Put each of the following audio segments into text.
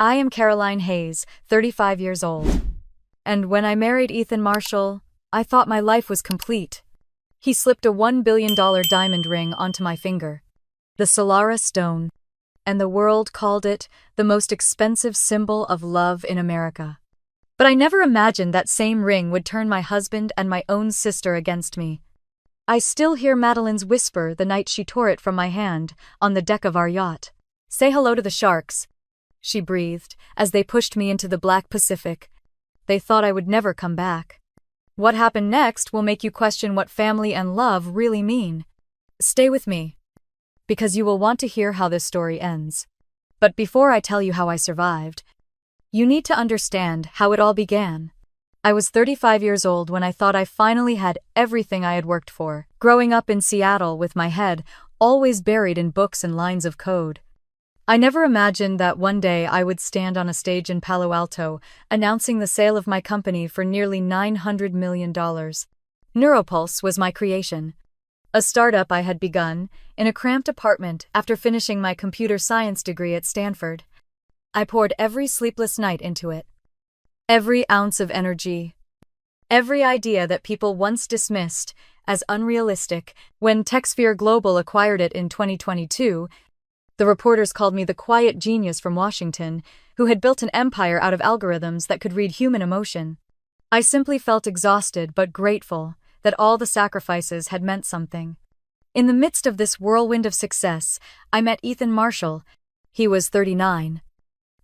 I am Caroline Hayes, 35 years old. And when I married Ethan Marshall, I thought my life was complete. He slipped a $1 billion diamond ring onto my finger, the Solara stone, and the world called it the most expensive symbol of love in America. But I never imagined that same ring would turn my husband and my own sister against me. I still hear Madeline's whisper the night she tore it from my hand on the deck of our yacht. "Say hello to the sharks," she breathed as they pushed me into the Black Pacific. They thought I would never come back. What happened next will make you question what family and love really mean. Stay with me, because you will want to hear how this story ends. But before I tell you how I survived, you need to understand how it all began. I was 35 years old when I thought I finally had everything I had worked for, growing up in Seattle with my head always buried in books and lines of code. I never imagined that one day I would stand on a stage in Palo Alto announcing the sale of my company for nearly $900 million. Neuropulse was my creation, a startup I had begun in a cramped apartment after finishing my computer science degree at Stanford. I poured every sleepless night into it. Every ounce of energy. Every idea that people once dismissed as unrealistic. When TechSphere Global acquired it in 2022, the reporters called me the quiet genius from Washington who had built an empire out of algorithms that could read human emotion. I simply felt exhausted but grateful that all the sacrifices had meant something. In the midst of this whirlwind of success, I met Ethan Marshall. He was 39.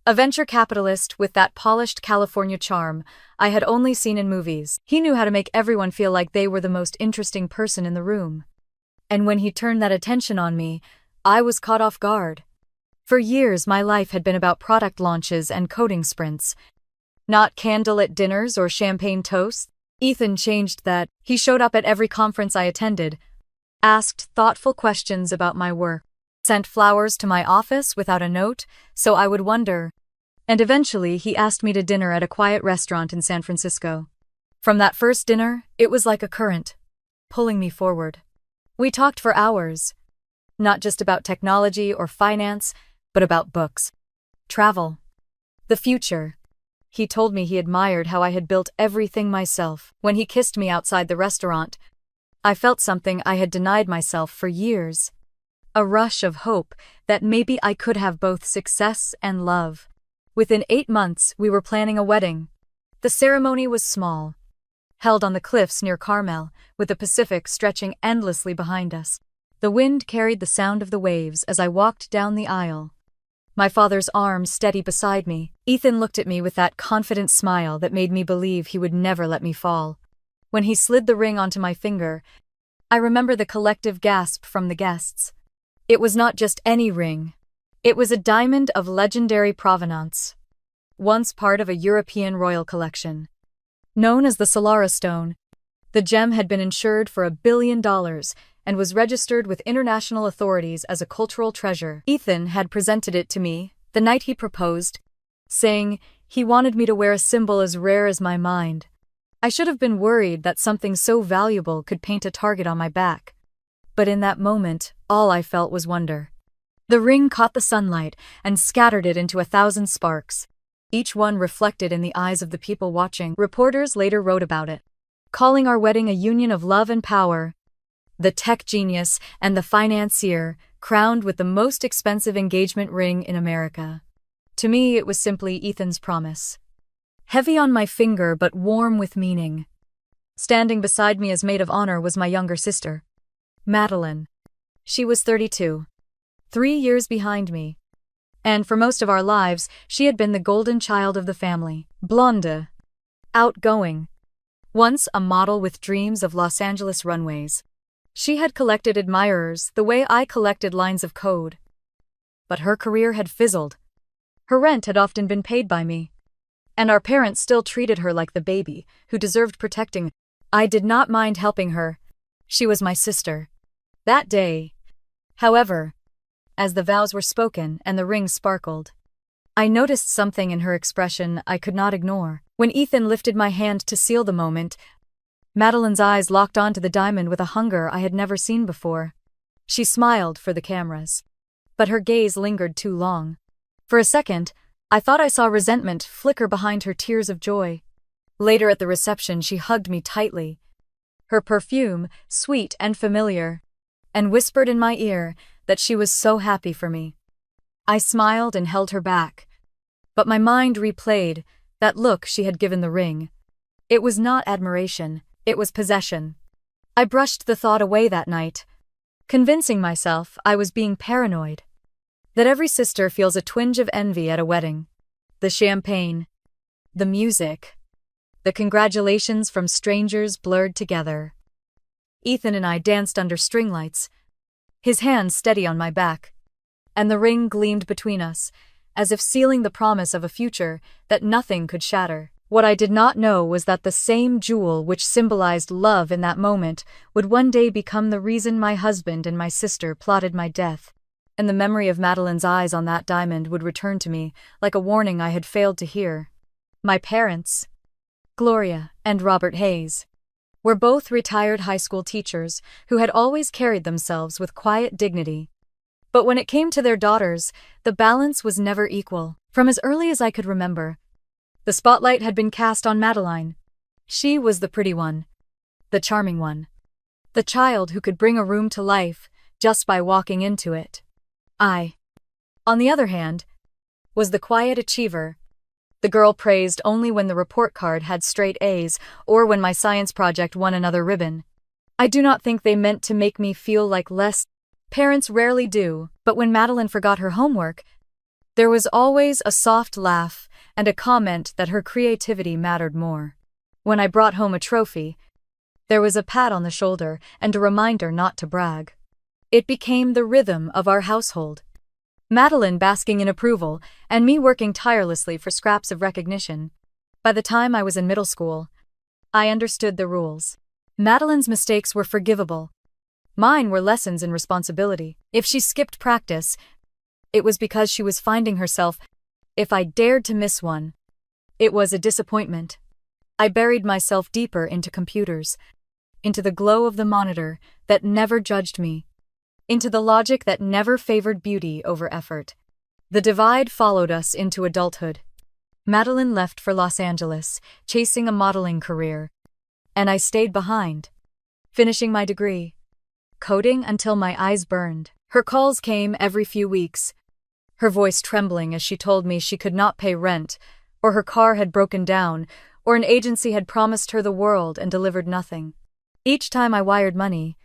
A venture capitalist with that polished California charm I had only seen in movies. He knew how to make everyone feel like they were the most interesting person in the room. And when he turned that attention on me, I was caught off guard. For years, my life had been about product launches and coding sprints, not candlelit dinners or champagne toasts. Ethan changed that. He showed up at every conference I attended, asked thoughtful questions about my work, sent flowers to my office without a note so I would wonder. And eventually, he asked me to dinner at a quiet restaurant in San Francisco. From that first dinner, it was like a current, pulling me forward. We talked for hours, not just about technology or finance, but about books, travel, the future. He told me he admired how I had built everything myself. When he kissed me outside the restaurant, I felt something I had denied myself for years. A rush of hope that maybe I could have both success and love. Within 8 months, we were planning a wedding. The ceremony was small, held on the cliffs near Carmel, with the Pacific stretching endlessly behind us. The wind carried the sound of the waves as I walked down the aisle, my father's arm steady beside me. Ethan looked at me with that confident smile that made me believe he would never let me fall. When he slid the ring onto my finger, I remember the collective gasp from the guests. It was not just any ring. It was a diamond of legendary provenance, once part of a European royal collection. Known as the Solara stone, the gem had been insured for $1 billion and was registered with international authorities as a cultural treasure. Ethan had presented it to me the night he proposed, saying he wanted me to wear a symbol as rare as my mind. I should have been worried that something so valuable could paint a target on my back. But in that moment, all I felt was wonder. The ring caught the sunlight and scattered it into 1,000 sparks, each one reflected in the eyes of the people watching. Reporters later wrote about it, calling our wedding a union of love and power. The tech genius and the financier, crowned with the most expensive engagement ring in America. To me, it was simply Ethan's promise. Heavy on my finger but warm with meaning. Standing beside me as maid of honor was my younger sister, Madeline. She was 32, 3 years behind me. And for most of our lives, she had been the golden child of the family. Blonde, outgoing, once a model with dreams of Los Angeles runways. She had collected admirers the way I collected lines of code. But her career had fizzled. Her rent had often been paid by me. And our parents still treated her like the baby who deserved protecting. I did not mind helping her. She was my sister. That day, however, as the vows were spoken and the ring sparkled, I noticed something in her expression I could not ignore. When Ethan lifted my hand to seal the moment, Madeline's eyes locked onto the diamond with a hunger I had never seen before. She smiled for the cameras, but her gaze lingered too long. For a second, I thought I saw resentment flicker behind her tears of joy. Later at the reception, she hugged me tightly, her perfume sweet and familiar, and whispered in my ear that she was so happy for me. I smiled and held her back, but my mind replayed that look she had given the ring. It was not admiration, it was possession. I brushed the thought away that night, convincing myself I was being paranoid. That every sister feels a twinge of envy at a wedding. The champagne, the music, the congratulations from strangers blurred together. Ethan and I danced under string lights, his hands steady on my back, and the ring gleamed between us, as if sealing the promise of a future that nothing could shatter. What I did not know was that the same jewel which symbolized love in that moment would one day become the reason my husband and my sister plotted my death. And the memory of Madeline's eyes on that diamond would return to me like a warning I had failed to hear. My parents, Gloria and Robert Hayes, were both retired high school teachers who had always carried themselves with quiet dignity. But when it came to their daughters, the balance was never equal. From as early as I could remember, the spotlight had been cast on Madeline. She was the pretty one, the charming one, the child who could bring a room to life just by walking into it. I, on the other hand, was the quiet achiever, the girl praised only when the report card had straight A's or when my science project won another ribbon. I do not think they meant to make me feel like less. Parents rarely do, but when Madeline forgot her homework, there was always a soft laugh and a comment that her creativity mattered more. When I brought home a trophy, there was a pat on the shoulder and a reminder not to brag. It became the rhythm of our household. Madeline basking in approval, and me working tirelessly for scraps of recognition. By the time I was in middle school, I understood the rules. Madeline's mistakes were forgivable. Mine were lessons in responsibility. If she skipped practice, it was because she was finding herself. If I dared to miss one, it was a disappointment. I buried myself deeper into computers, into the glow of the monitor that never judged me, into the logic that never favored beauty over effort. The divide followed us into adulthood. Madeline left for Los Angeles, chasing a modeling career, and I stayed behind, finishing my degree, coding until my eyes burned. Her calls came every few weeks, her voice trembling as she told me she could not pay rent, or her car had broken down, or an agency had promised her the world and delivered nothing. Each time I wired money,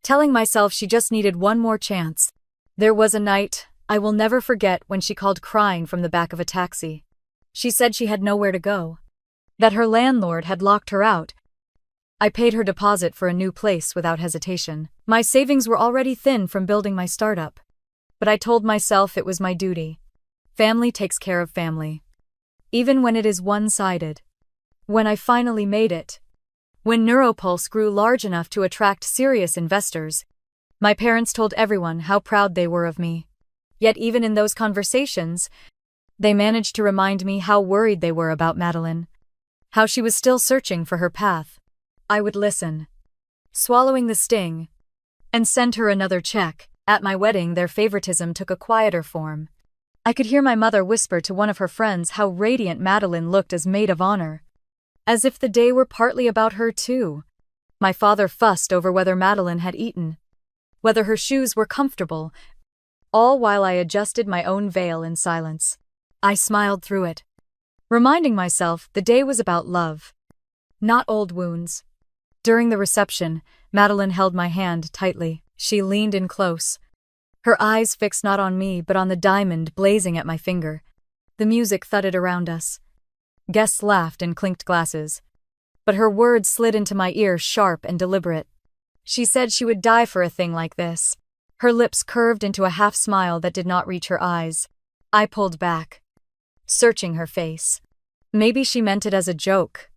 telling myself she just needed one more chance. There was a night I will never forget when she called crying from the back of a taxi. She said she had nowhere to go, that her landlord had locked her out. I paid her deposit for a new place without hesitation. My savings were already thin from building my startup, but I told myself it was my duty. Family takes care of family, even when it is one-sided. When I finally made it, when Neuropulse grew large enough to attract serious investors, my parents told everyone how proud they were of me. Yet even in those conversations, they managed to remind me how worried they were about Madeline, how she was still searching for her path. I would listen, swallowing the sting, and send her another check. At my wedding, their favoritism took a quieter form. I could hear my mother whisper to one of her friends how radiant Madeline looked as maid of honor, as if the day were partly about her too. My father fussed over whether Madeline had eaten, whether her shoes were comfortable, all while I adjusted my own veil in silence. I smiled through it, reminding myself the day was about love, not old wounds. During the reception, Madeline held my hand tightly. She leaned in close, her eyes fixed not on me but on the diamond blazing at my finger. The music thudded around us. Guests laughed and clinked glasses, but her words slid into my ear sharp and deliberate. She said she would die for a thing like this. Her lips curved into a half-smile that did not reach her eyes. I pulled back, searching her face. Maybe she meant it as a joke,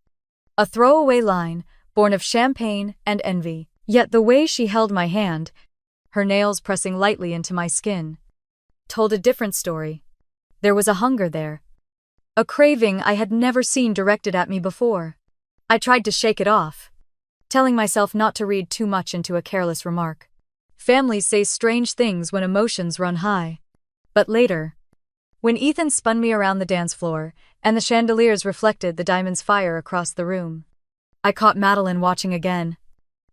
a throwaway line born of champagne and envy. Yet the way she held my hand, her nails pressing lightly into my skin, told a different story. There was a hunger there, a craving I had never seen directed at me before. I tried to shake it off, telling myself not to read too much into a careless remark. Families say strange things when emotions run high. But later, When Ethan spun me around the dance floor, and the chandeliers reflected the diamond's fire across the room, I caught Madeline watching again.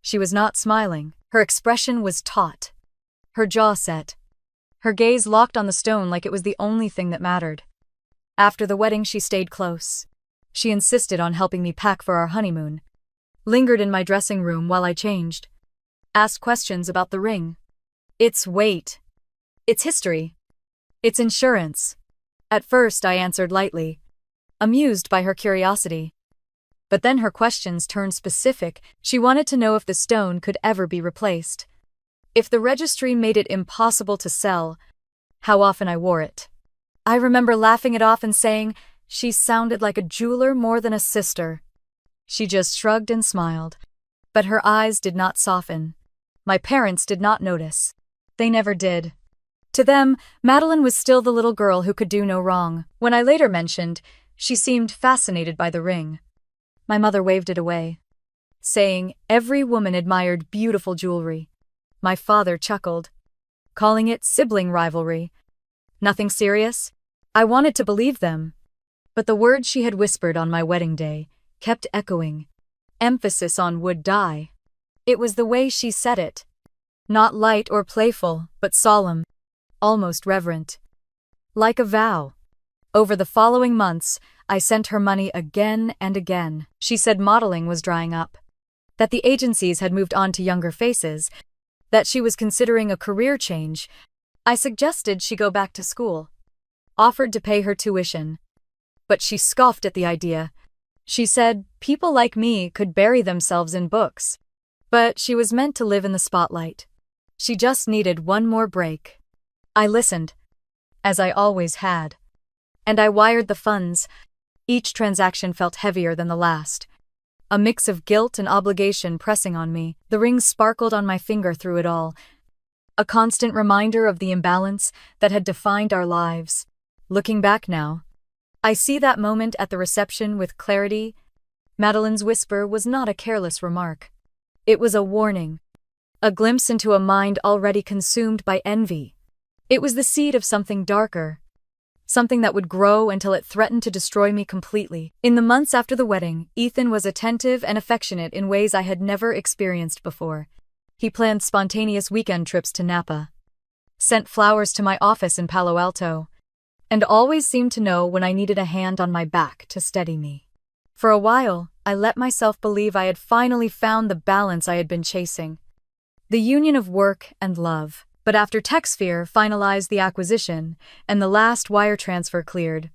She was not smiling. Her expression was taut. Her jaw set. Her gaze locked on the stone like it was the only thing that mattered. After the wedding, she stayed close. She insisted on helping me pack for our honeymoon, lingered in my dressing room while I changed, asked questions about the ring, its weight, its history, its insurance. At first, I answered lightly, amused by her curiosity. But then her questions turned specific. She wanted to know if the stone could ever be replaced, if the registry made it impossible to sell, how often I wore it. I remember laughing it off and saying, she sounded like a jeweler more than a sister. She just shrugged and smiled. But her eyes did not soften. My parents did not notice. They never did. To them, Madeline was still the little girl who could do no wrong. When I later mentioned, she seemed fascinated by the ring. My mother waved it away, saying every woman admired beautiful jewelry. My father chuckled, calling it sibling rivalry. Nothing serious? I wanted to believe them. But the words she had whispered on my wedding day kept echoing. Emphasis on would die. It was the way she said it. Not light or playful, but solemn, almost reverent. Like a vow. Over the following months, I sent her money again and again. She said modeling was drying up, that the agencies had moved on to younger faces, that she was considering a career change. I suggested she go back to school, offered to pay her tuition. But she scoffed at the idea. She said people like me could bury themselves in books. But she was meant to live in the spotlight. She just needed one more break. I listened, as I always had. And I wired the funds. Each transaction felt heavier than the last. A mix of guilt and obligation pressing on me. The ring sparkled on my finger through it all. A constant reminder of the imbalance that had defined our lives. Looking back now, I see that moment at the reception with clarity. Madeline's whisper was not a careless remark. It was a warning. A glimpse into a mind already consumed by envy. It was the seed of something darker. Something that would grow until it threatened to destroy me completely. In the months after the wedding, Ethan was attentive and affectionate in ways I had never experienced before. He planned spontaneous weekend trips to Napa, sent flowers to my office in Palo Alto, and always seemed to know when I needed a hand on my back to steady me. For a while, I let myself believe I had finally found the balance I had been chasing. The union of work and love. But after TechSphere finalized the acquisition and the last wire transfer cleared,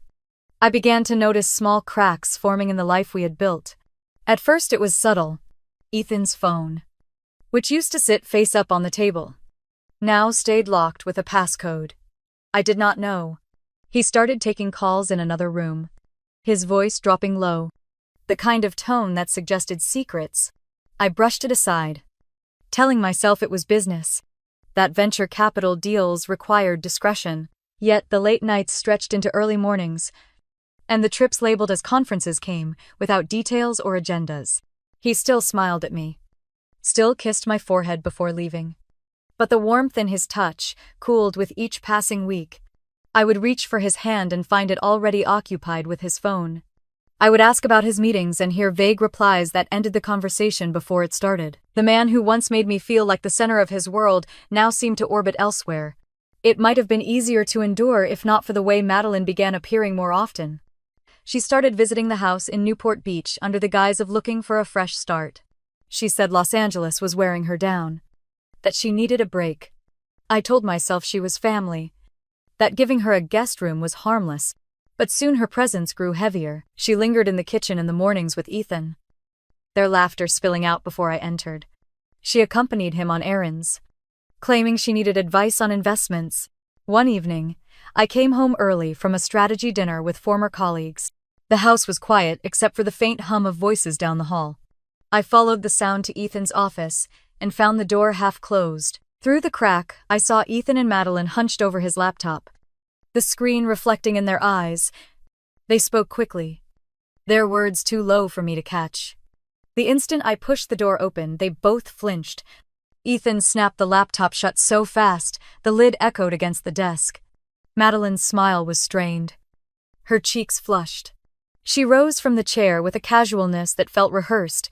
I began to notice small cracks forming in the life we had built. At first it was subtle. Ethan's phone, which used to sit face up on the table, now stayed locked with a passcode. I did not know. He started taking calls in another room, his voice dropping low, the kind of tone that suggested secrets. I brushed it aside, telling myself it was business, that venture capital deals required discretion. Yet the late nights stretched into early mornings, and the trips labeled as conferences came, without details or agendas. He still smiled at me, still kissed my forehead before leaving. But the warmth in his touch cooled with each passing week. I would reach for his hand and find it already occupied with his phone. I would ask about his meetings and hear vague replies that ended the conversation before it started. The man who once made me feel like the center of his world now seemed to orbit elsewhere. It might have been easier to endure if not for the way Madeline began appearing more often. She started visiting the house in Newport Beach under the guise of looking for a fresh start. She said Los Angeles was wearing her down, that she needed a break. I told myself she was family, that giving her a guest room was harmless. But soon her presence grew heavier. She lingered in the kitchen in the mornings with Ethan, their laughter spilling out before I entered. She accompanied him on errands, claiming she needed advice on investments. One evening, I came home early from a strategy dinner with former colleagues. The house was quiet except for the faint hum of voices down the hall. I followed the sound to Ethan's office and found the door half closed. Through the crack, I saw Ethan and Madeline hunched over his laptop, the screen reflecting in their eyes. They spoke quickly, their words too low for me to catch. The instant I pushed the door open, they both flinched. Ethan snapped the laptop shut so fast, the lid echoed against the desk. Madeline's smile was strained. Her cheeks flushed. She rose from the chair with a casualness that felt rehearsed.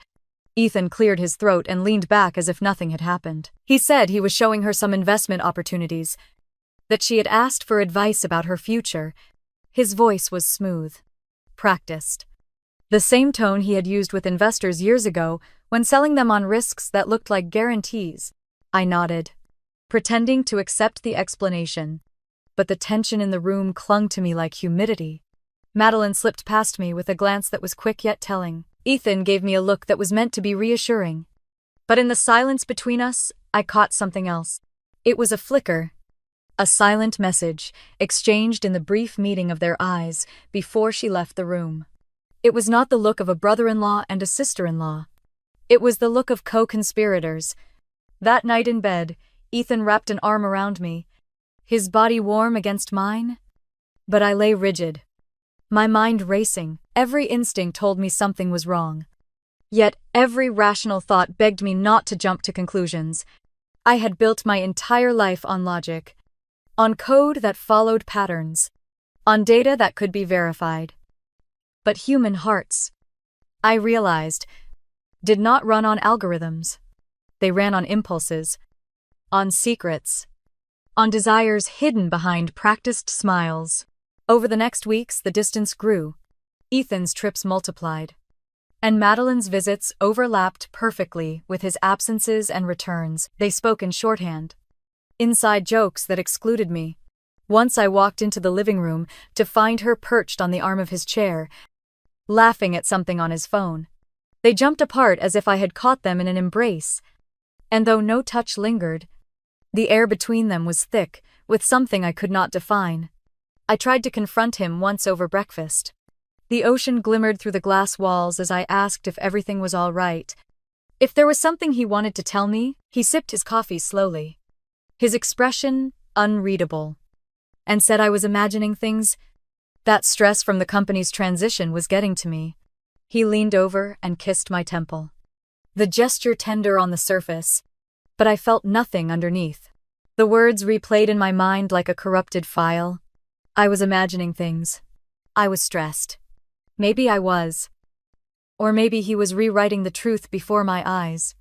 Ethan cleared his throat and leaned back as if nothing had happened. He said he was showing her some investment opportunities, that she had asked for advice about her future. His voice was smooth, practiced. The same tone he had used with investors years ago when selling them on risks that looked like guarantees. I nodded, pretending to accept the explanation, but the tension in the room clung to me like humidity. Madeline slipped past me with a glance that was quick yet telling. Ethan gave me a look that was meant to be reassuring. But in the silence between us, I caught something else. It was a flicker, a silent message, exchanged in the brief meeting of their eyes before she left the room. It was not the look of a brother-in-law and a sister-in-law. It was the look of co-conspirators. That night in bed, Ethan wrapped an arm around me, his body warm against mine. But I lay rigid, my mind racing. Every instinct told me something was wrong. Yet every rational thought begged me not to jump to conclusions. I had built my entire life on logic, on code that followed patterns, on data that could be verified. But human hearts, I realized, did not run on algorithms. They ran on impulses, on secrets, on desires hidden behind practiced smiles. Over the next weeks, the distance grew. Ethan's trips multiplied, and Madeline's visits overlapped perfectly with his absences and returns. They spoke in shorthand, inside jokes that excluded me. Once I walked into the living room to find her perched on the arm of his chair, laughing at something on his phone. They jumped apart as if I had caught them in an embrace, and though no touch lingered, the air between them was thick with something I could not define. I tried to confront him once over breakfast. The ocean glimmered through the glass walls as I asked if everything was all right. If there was something he wanted to tell me. He sipped his coffee slowly, his expression unreadable, and said I was imagining things. That stress from the company's transition was getting to me. He leaned over and kissed my temple. The gesture tender on the surface, but I felt nothing underneath. The words replayed in my mind like a corrupted file. I was imagining things. I was stressed. Maybe I was. Or maybe he was rewriting the truth before my eyes,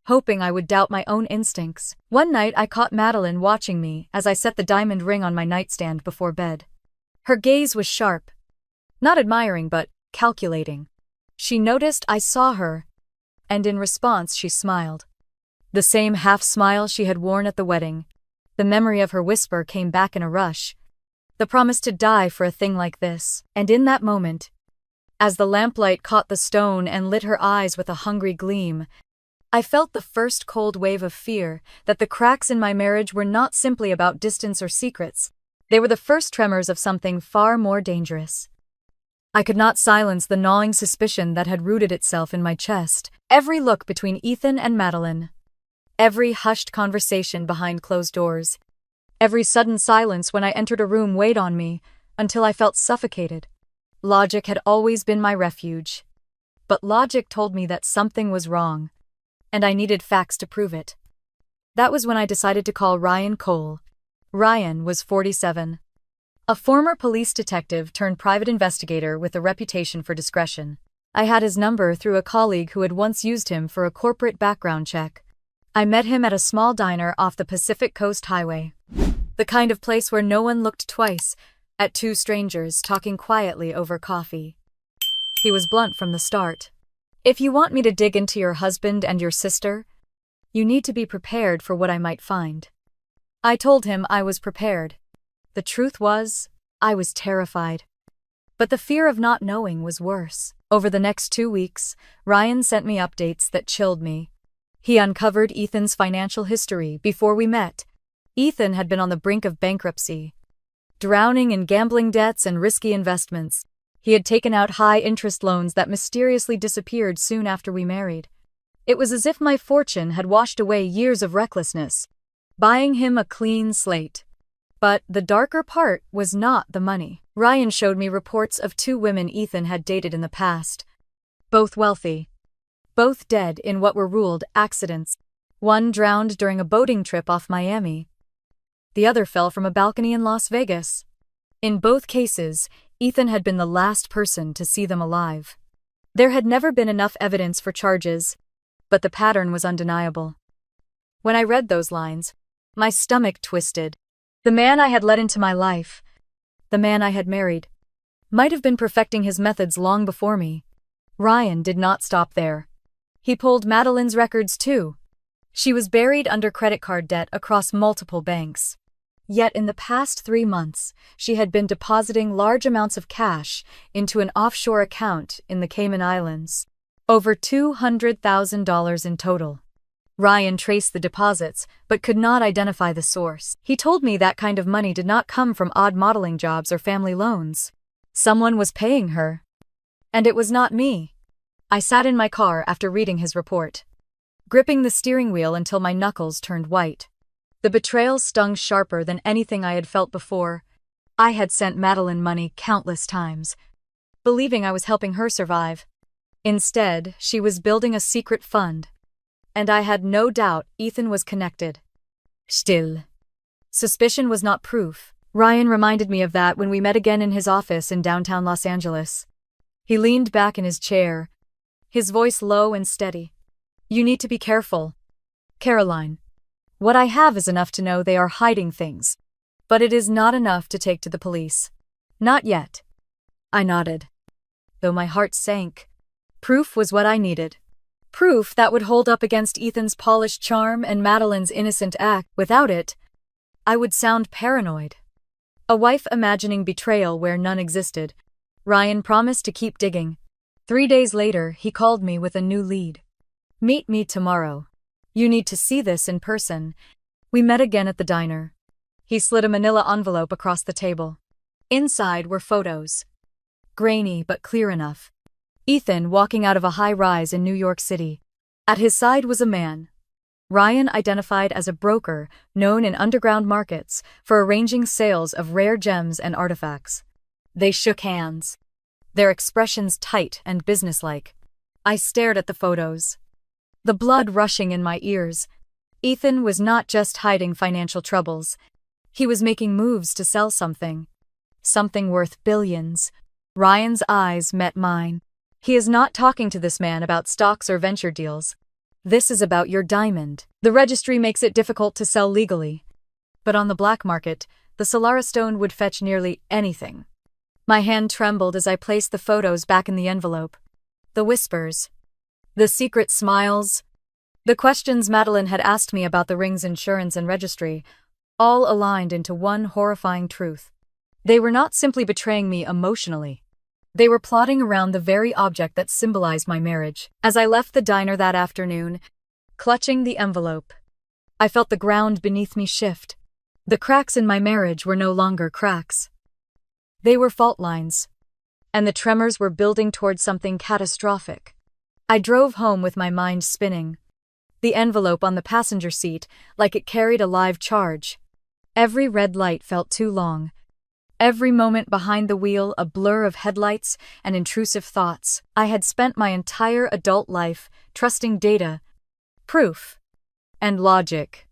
hoping I would doubt my own instincts. One night I caught Madeline watching me as I set the diamond ring on my nightstand before bed. Her gaze was sharp, not admiring but calculating. She noticed I saw her, and in response she smiled. The same half-smile she had worn at the wedding. The memory of her whisper came back in a rush. The promise to die for a thing like this. And in that moment, as the lamplight caught the stone and lit her eyes with a hungry gleam, I felt the first cold wave of fear that the cracks in my marriage were not simply about distance or secrets. They were the first tremors of something far more dangerous. I could not silence the gnawing suspicion that had rooted itself in my chest. Every look between Ethan and Madeline, every hushed conversation behind closed doors, every sudden silence when I entered a room weighed on me until I felt suffocated. Logic had always been my refuge, but logic told me that something was wrong, and I needed facts to prove it. That was when I decided to call Ryan Cole. Ryan was 47. A former police detective turned private investigator with a reputation for discretion. I had his number through a colleague who had once used him for a corporate background check. I met him at a small diner off the Pacific Coast Highway. The kind of place where no one looked twice at two strangers talking quietly over coffee. He was blunt from the start. If you want me to dig into your husband and your sister, you need to be prepared for what I might find. I told him I was prepared. The truth was, I was terrified. But the fear of not knowing was worse. Over the next 2 weeks, Ryan sent me updates that chilled me. He uncovered Ethan's financial history before we met. Ethan had been on the brink of bankruptcy, drowning in gambling debts and risky investments. He had taken out high-interest loans that mysteriously disappeared soon after we married. It was as if my fortune had washed away years of recklessness, buying him a clean slate. But the darker part was not the money. Ryan showed me reports of 2 women Ethan had dated in the past, both wealthy, both dead in what were ruled accidents. One drowned during a boating trip off Miami. The other fell from a balcony in Las Vegas. In both cases, Ethan had been the last person to see them alive. There had never been enough evidence for charges, but the pattern was undeniable. When I read those lines, my stomach twisted. The man I had let into my life, the man I had married, might have been perfecting his methods long before me. Ryan did not stop there. He pulled Madeline's records too. She was buried under credit card debt across multiple banks. Yet in the past 3 months, she had been depositing large amounts of cash into an offshore account in the Cayman Islands. Over $200,000 in total. Ryan traced the deposits, but could not identify the source. He told me that kind of money did not come from odd modeling jobs or family loans. Someone was paying her. And it was not me. I sat in my car after reading his report, gripping the steering wheel until my knuckles turned white. The betrayal stung sharper than anything I had felt before. I had sent Madeline money countless times, believing I was helping her survive. Instead, she was building a secret fund, and I had no doubt Ethan was connected. Still, suspicion was not proof. Ryan reminded me of that when we met again in his office in downtown Los Angeles. He leaned back in his chair, his voice low and steady. You need to be careful, Caroline. What I have is enough to know they are hiding things, but it is not enough to take to the police. Not yet. I nodded, though my heart sank. Proof was what I needed. Proof that would hold up against Ethan's polished charm and Madeline's innocent act. Without it, I would sound paranoid. A wife imagining betrayal where none existed. Ryan promised to keep digging. 3 days later, he called me with a new lead. Meet me tomorrow. You need to see this in person. We met again at the diner. He slid a manila envelope across the table. Inside were photos. Grainy but clear enough. Ethan walking out of a high-rise in New York City. At his side was a man. Ryan identified as a broker known in underground markets for arranging sales of rare gems and artifacts. They shook hands, their expressions tight and businesslike. I stared at the photos, the blood rushing in my ears. Ethan was not just hiding financial troubles. He was making moves to sell something worth billions. Ryan's eyes met mine. He is not talking to this man about stocks or venture deals. This is about your diamond. The registry makes it difficult to sell legally. But on the black market, the Solara stone would fetch nearly anything. My hand trembled as I placed the photos back in the envelope. The whispers, the secret smiles, the questions Madeline had asked me about the ring's insurance and registry, all aligned into one horrifying truth. They were not simply betraying me emotionally. They were plotting around the very object that symbolized my marriage. As I left the diner that afternoon, clutching the envelope, I felt the ground beneath me shift. The cracks in my marriage were no longer cracks. They were fault lines, and the tremors were building towards something catastrophic. I drove home with my mind spinning, the envelope on the passenger seat like it carried a live charge. Every red light felt too long. Every moment behind the wheel a blur of headlights and intrusive thoughts. I had spent my entire adult life trusting data, proof, and logic.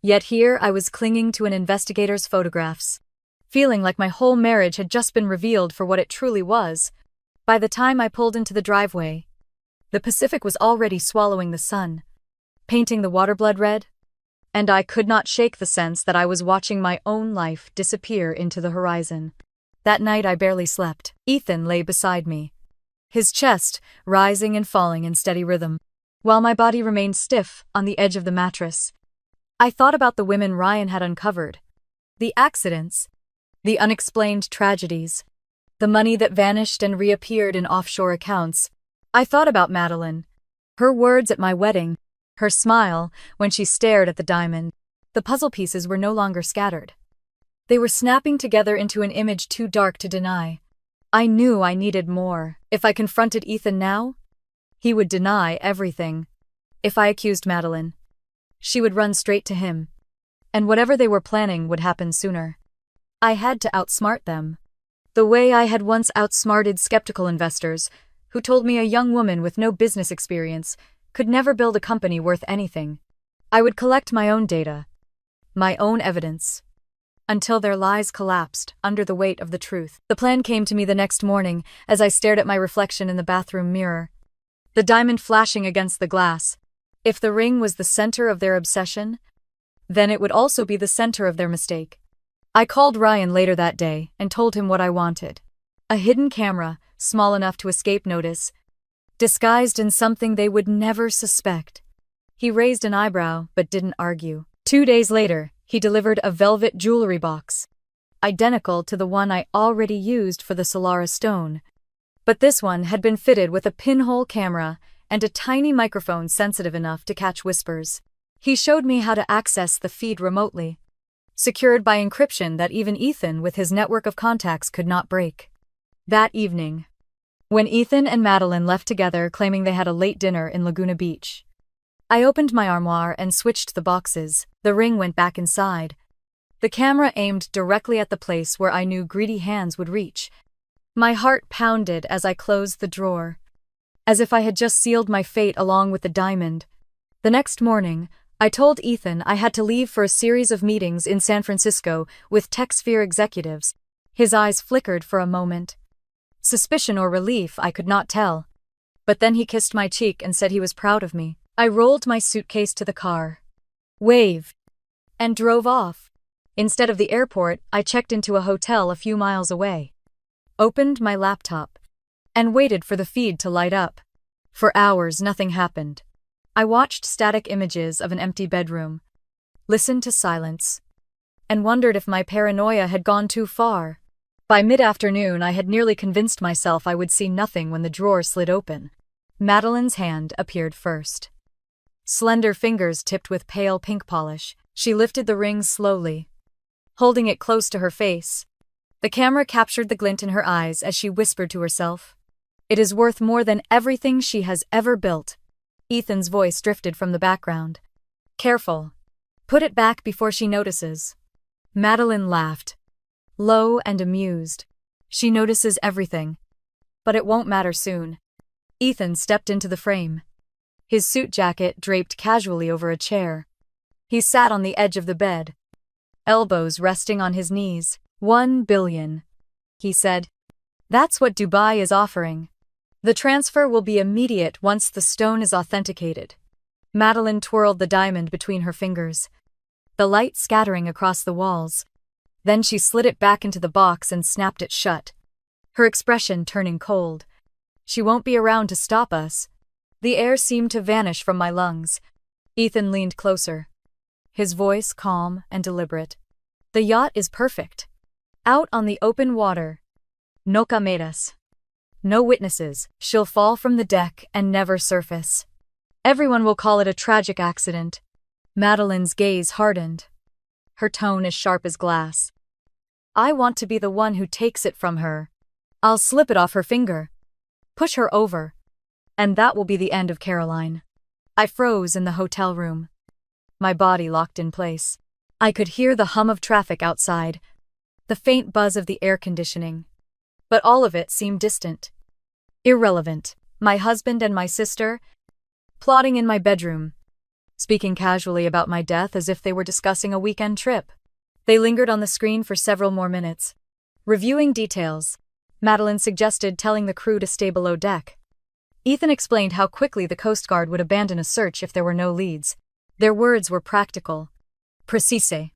Yet here I was clinging to an investigator's photographs, feeling like my whole marriage had just been revealed for what it truly was. By the time I pulled into the driveway, the Pacific was already swallowing the sun, painting the water blood red, and I could not shake the sense that I was watching my own life disappear into the horizon. That night I barely slept. Ethan lay beside me, his chest rising and falling in steady rhythm, while my body remained stiff on the edge of the mattress. I thought about the women Ryan had uncovered, the accidents, the unexplained tragedies, the money that vanished and reappeared in offshore accounts. I thought about Madeline, her words at my wedding, her smile when she stared at the diamond. The puzzle pieces were no longer scattered. They were snapping together into an image too dark to deny. I knew I needed more. If I confronted Ethan now, he would deny everything. If I accused Madeline, she would run straight to him. And whatever they were planning would happen sooner. I had to outsmart them, the way I had once outsmarted skeptical investors who told me a young woman with no business experience could never build a company worth anything. I would collect my own data, my own evidence, until their lies collapsed under the weight of the truth. The plan came to me the next morning as I stared at my reflection in the bathroom mirror, the diamond flashing against the glass. If the ring was the center of their obsession, then it would also be the center of their mistake. I called Ryan later that day and told him what I wanted. A hidden camera, small enough to escape notice, disguised in something they would never suspect. He raised an eyebrow but didn't argue. 2 days later, he delivered a velvet jewelry box, identical to the one I already used for the Solara stone. But this one had been fitted with a pinhole camera and a tiny microphone sensitive enough to catch whispers. He showed me how to access the feed remotely, secured by encryption that even Ethan with his network of contacts could not break. That evening, when Ethan and Madeline left together claiming they had a late dinner in Laguna Beach, I opened my armoire and switched the boxes. The ring went back inside. The camera aimed directly at the place where I knew greedy hands would reach. My heart pounded as I closed the drawer, as if I had just sealed my fate along with the diamond. The next morning, I told Ethan I had to leave for a series of meetings in San Francisco with TechSphere executives. His eyes flickered for a moment. Suspicion or relief, I could not tell. But then he kissed my cheek and said he was proud of me. I rolled my suitcase to the car, waved, and drove off. Instead of the airport, I checked into a hotel a few miles away, opened my laptop, and waited for the feed to light up. For hours, nothing happened. I watched static images of an empty bedroom, listened to silence, and wondered if my paranoia had gone too far. By mid-afternoon, I had nearly convinced myself I would see nothing when the drawer slid open. Madeline's hand appeared first. Slender fingers tipped with pale pink polish. She lifted the ring slowly, holding it close to her face. The camera captured the glint in her eyes as she whispered to herself, "It is worth more than everything she has ever built." Ethan's voice drifted from the background. "Careful. Put it back before she notices." Madeline laughed, low and amused. "She notices everything. But it won't matter soon." Ethan stepped into the frame, his suit jacket draped casually over a chair. He sat on the edge of the bed, elbows resting on his knees. "$1 billion, he said. "That's what Dubai is offering. The transfer will be immediate once the stone is authenticated." Madeline twirled the diamond between her fingers, the light scattering across the walls. Then she slid it back into the box and snapped it shut, her expression turning cold. "She won't be around to stop us." The air seemed to vanish from my lungs. Ethan leaned closer, his voice calm and deliberate. "The yacht is perfect. Out on the open water. No cámaras. No witnesses. She'll fall from the deck and never surface. Everyone will call it a tragic accident." Madeline's gaze hardened, her tone as sharp as glass. "I want to be the one who takes it from her. I'll slip it off her finger, push her over, and that will be the end of Caroline." I froze in the hotel room, my body locked in place. I could hear the hum of traffic outside, the faint buzz of the air conditioning. But all of it seemed distant, irrelevant. My husband and my sister, plotting in my bedroom, speaking casually about my death as if they were discussing a weekend trip. They lingered on the screen for several more minutes, reviewing details. Madeline suggested telling the crew to stay below deck. Ethan explained how quickly the Coast Guard would abandon a search if there were no leads. Their words were practical, precise,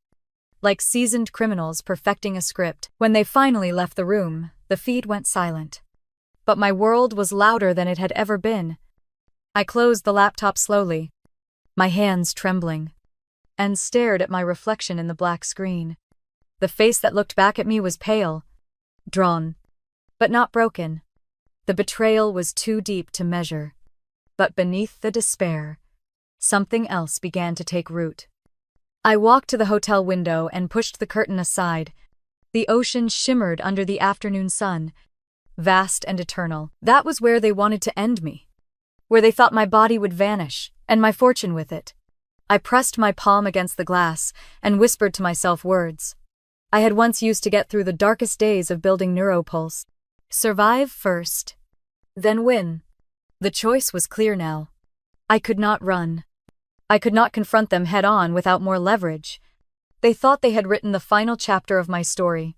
like seasoned criminals perfecting a script. When they finally left the room, the feed went silent. But my world was louder than it had ever been. I closed the laptop slowly, my hands trembling, and stared at my reflection in the black screen. The face that looked back at me was pale, drawn, but not broken. The betrayal was too deep to measure. But beneath the despair, something else began to take root. I walked to the hotel window and pushed the curtain aside. The ocean shimmered under the afternoon sun, vast and eternal. That was where they wanted to end me, where they thought my body would vanish, and my fortune with it. I pressed my palm against the glass and whispered to myself words I had once used to get through the darkest days of building Neuropulse. Survive first, then win. The choice was clear now. I could not run. I could not confront them head-on without more leverage. They thought they had written the final chapter of my story.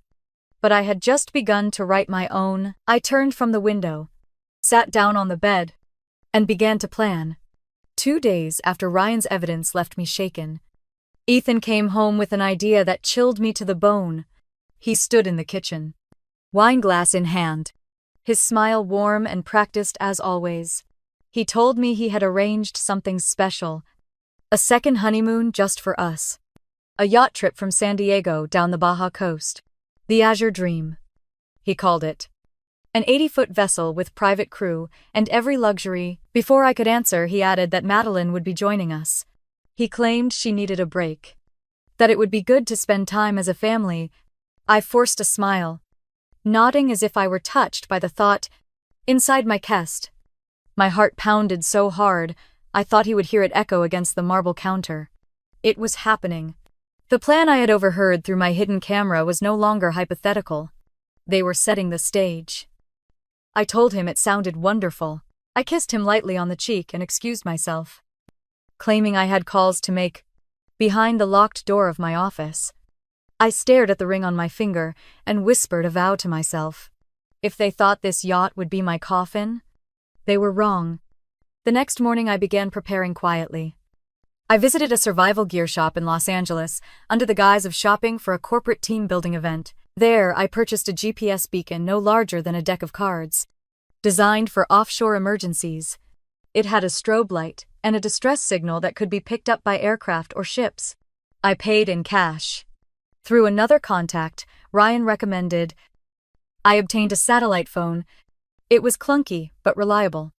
But I had just begun to write my own. I turned from the window, sat down on the bed, and began to plan. 2 days after Ryan's evidence left me shaken, Ethan came home with an idea that chilled me to the bone. He stood in the kitchen, wineglass in hand, his smile warm and practiced as always. He told me he had arranged something special, a second honeymoon just for us. A yacht trip from San Diego down the Baja coast. The Azure Dream, he called it. An 80-foot vessel with private crew and every luxury. Before I could answer, he added that Madeline would be joining us. He claimed she needed a break, that it would be good to spend time as a family. I forced a smile, nodding as if I were touched by the thought. Inside my chest, my heart pounded so hard, I thought he would hear it echo against the marble counter. It was happening. The plan I had overheard through my hidden camera was no longer hypothetical. They were setting the stage. I told him it sounded wonderful. I kissed him lightly on the cheek and excused myself, claiming I had calls to make. Behind the locked door of my office, I stared at the ring on my finger and whispered a vow to myself. If they thought this yacht would be my coffin, they were wrong. The next morning I began preparing quietly. I visited a survival gear shop in Los Angeles under the guise of shopping for a corporate team-building event. There, I purchased a GPS beacon no larger than a deck of cards, designed for offshore emergencies. It had a strobe light and a distress signal that could be picked up by aircraft or ships. I paid in cash. Through another contact, Ryan recommended. I obtained a satellite phone. It was clunky but reliable,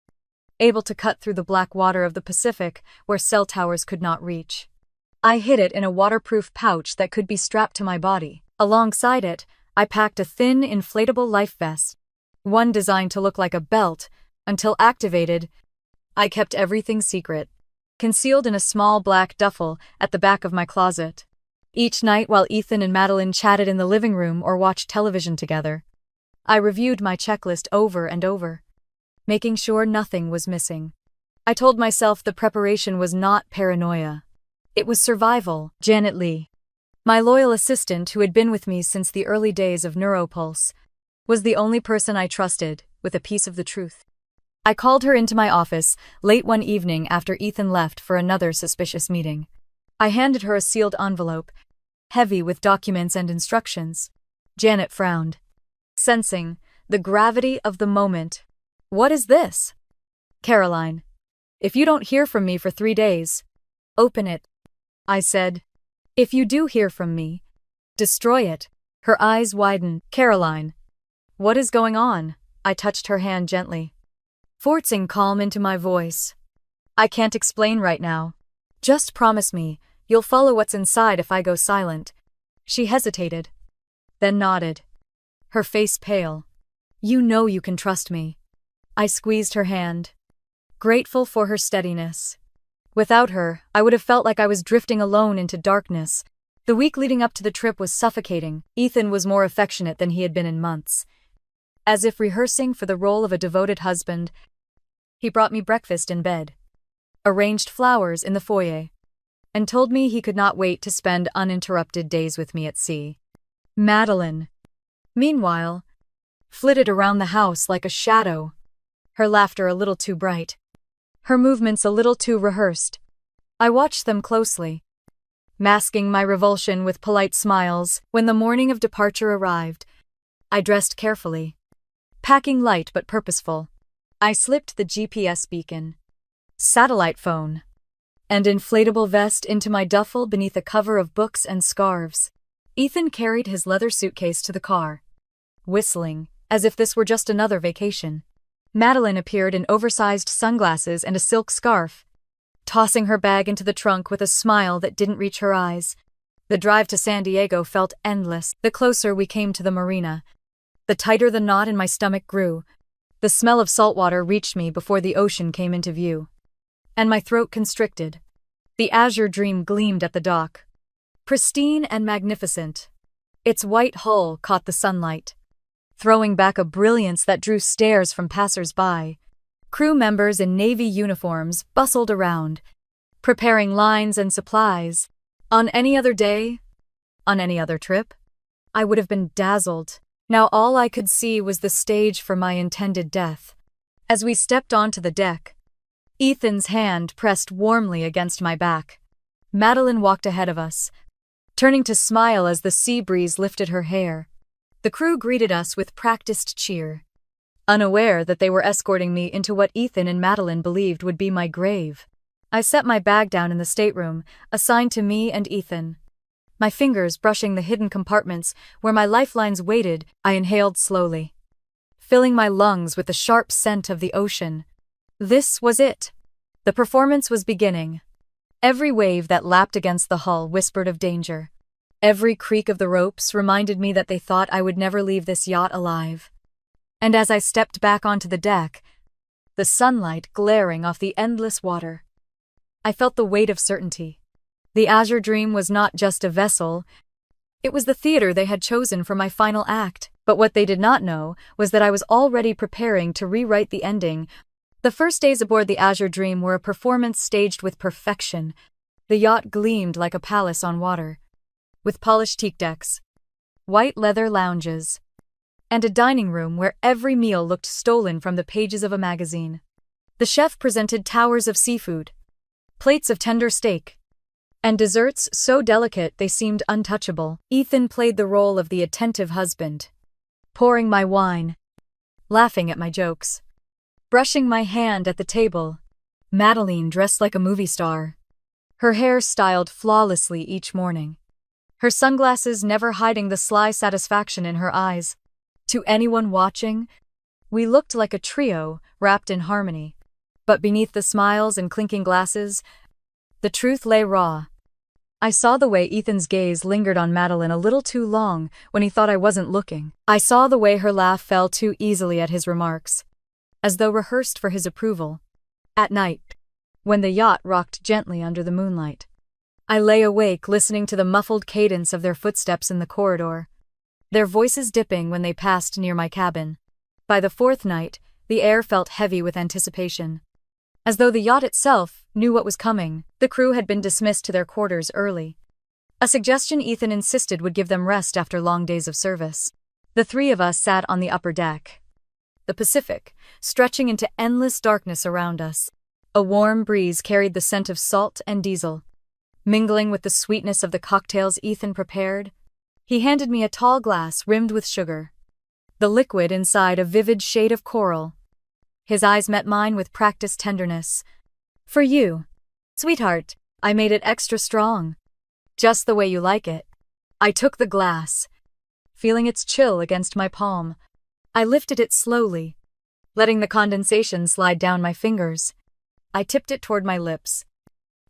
able to cut through the black water of the Pacific where cell towers could not reach. I hid it in a waterproof pouch that could be strapped to my body. Alongside it, I packed a thin, inflatable life vest, one designed to look like a belt. Until activated, I kept everything secret, concealed in a small black duffel at the back of my closet. Each night while Ethan and Madeline chatted in the living room or watched television together, I reviewed my checklist over and over, making sure nothing was missing. I told myself the preparation was not paranoia. It was survival. Janet Lee, my loyal assistant who had been with me since the early days of Neuropulse, was the only person I trusted with a piece of the truth. I called her into my office late one evening after Ethan left for another suspicious meeting. I handed her a sealed envelope, heavy with documents and instructions. Janet frowned, sensing the gravity of the moment. What is this? Caroline, if you don't hear from me for 3 days, open it, I said. If you do hear from me, destroy it. Her eyes widened. Caroline, what is going on? I touched her hand gently, forcing calm into my voice. I can't explain right now. Just promise me you'll follow what's inside if I go silent. She hesitated, then nodded, her face pale. You know you can trust me. I squeezed her hand, grateful for her steadiness. Without her, I would have felt like I was drifting alone into darkness. The week leading up to the trip was suffocating. Ethan was more affectionate than he had been in months. As if rehearsing for the role of a devoted husband, he brought me breakfast in bed, arranged flowers in the foyer, and told me he could not wait to spend uninterrupted days with me at sea. Madeline, meanwhile, flitted around the house like a shadow, her laughter a little too bright, her movements a little too rehearsed. I watched them closely, masking my revulsion with polite smiles. When the morning of departure arrived, I dressed carefully, packing light but purposeful. I slipped the GPS beacon, satellite phone, and inflatable vest into my duffel beneath a cover of books and scarves. Ethan carried his leather suitcase to the car, whistling, as if this were just another vacation. Madeline appeared in oversized sunglasses and a silk scarf, tossing her bag into the trunk with a smile that didn't reach her eyes. The drive to San Diego felt endless. The closer we came to the marina, the tighter the knot in my stomach grew. The smell of salt water reached me before the ocean came into view, and my throat constricted. The Azure Dream gleamed at the dock, pristine and magnificent. Its white hull caught the sunlight, throwing back a brilliance that drew stares from passers-by. Crew members in Navy uniforms bustled around, preparing lines and supplies. On any other day, On any other trip, I would have been dazzled. Now all I could see was the stage for my intended death. As we stepped onto the deck, Ethan's hand pressed warmly against my back. Madeline walked ahead of us, turning to smile as the sea breeze lifted her hair. The crew greeted us with practiced cheer, unaware that they were escorting me into what Ethan and Madeline believed would be my grave. I set my bag down in the stateroom, assigned to me and Ethan. My fingers brushing the hidden compartments where my lifelines waited, I inhaled slowly, filling my lungs with the sharp scent of the ocean. This was it. The performance was beginning. Every wave that lapped against the hull whispered of danger. Every creak of the ropes reminded me that they thought I would never leave this yacht alive. And as I stepped back onto the deck, the sunlight glaring off the endless water, I felt the weight of certainty. The Azure Dream was not just a vessel, it was the theater they had chosen for my final act. But what they did not know was that I was already preparing to rewrite the ending. The first days aboard the Azure Dream were a performance staged with perfection. The yacht gleamed like a palace on water, with polished teak decks, white leather lounges, and a dining room where every meal looked stolen from the pages of a magazine. The chef presented towers of seafood, plates of tender steak, and desserts so delicate they seemed untouchable. Ethan played the role of the attentive husband, pouring my wine, laughing at my jokes, brushing my hand at the table. Madeline dressed like a movie star, her hair styled flawlessly each morning, her sunglasses never hiding the sly satisfaction in her eyes. To anyone watching, we looked like a trio wrapped in harmony. But beneath the smiles and clinking glasses, the truth lay raw. I saw the way Ethan's gaze lingered on Madeline a little too long when he thought I wasn't looking. I saw the way her laugh fell too easily at his remarks, as though rehearsed for his approval. At night, when the yacht rocked gently under the moonlight, I lay awake listening to the muffled cadence of their footsteps in the corridor, their voices dipping when they passed near my cabin. By the fourth night, the air felt heavy with anticipation. As though the yacht itself knew what was coming, the crew had been dismissed to their quarters early, a suggestion Ethan insisted would give them rest after long days of service. The three of us sat on the upper deck, the Pacific stretching into endless darkness around us. A warm breeze carried the scent of salt and diesel, mingling with the sweetness of the cocktails Ethan prepared. He handed me a tall glass rimmed with sugar, the liquid inside a vivid shade of coral. His eyes met mine with practiced tenderness. "For you, sweetheart, I made it extra strong. Just the way you like it." I took the glass, feeling its chill against my palm. I lifted it slowly, letting the condensation slide down my fingers. I tipped it toward my lips.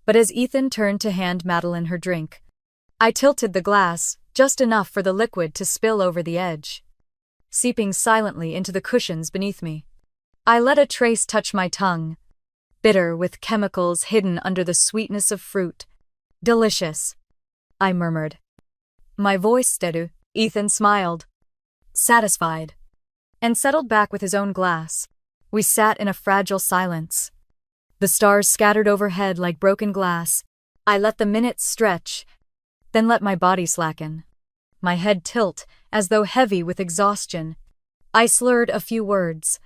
But as Ethan turned to hand Madeline her drink, I tilted the glass just enough for the liquid to spill over the edge, seeping silently into the cushions beneath me. I let a trace touch my tongue, bitter with chemicals hidden under the sweetness of fruit. "Delicious," I murmured, my voice steady. Ethan smiled, satisfied, and settled back with his own glass. We sat in a fragile silence, the stars scattered overhead like broken glass. I let the minutes stretch, then let my body slacken, my head tilt as though heavy with exhaustion. I slurred a few words,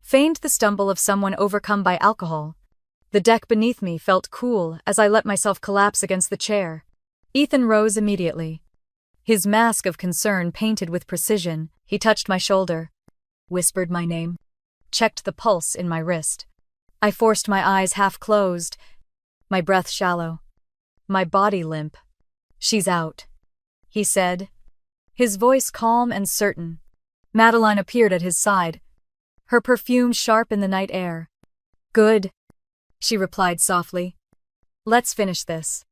feigned the stumble of someone overcome by alcohol. The deck beneath me felt cool as I let myself collapse against the chair. Ethan rose immediately, his mask of concern painted with precision. He touched my shoulder, whispered my name, checked the pulse in my wrist. I forced my eyes half closed, my breath shallow, my body limp. "She's out," he said, his voice calm and certain. Madeline appeared at his side, her perfume sharp in the night air. "Good," she replied softly. "Let's finish this."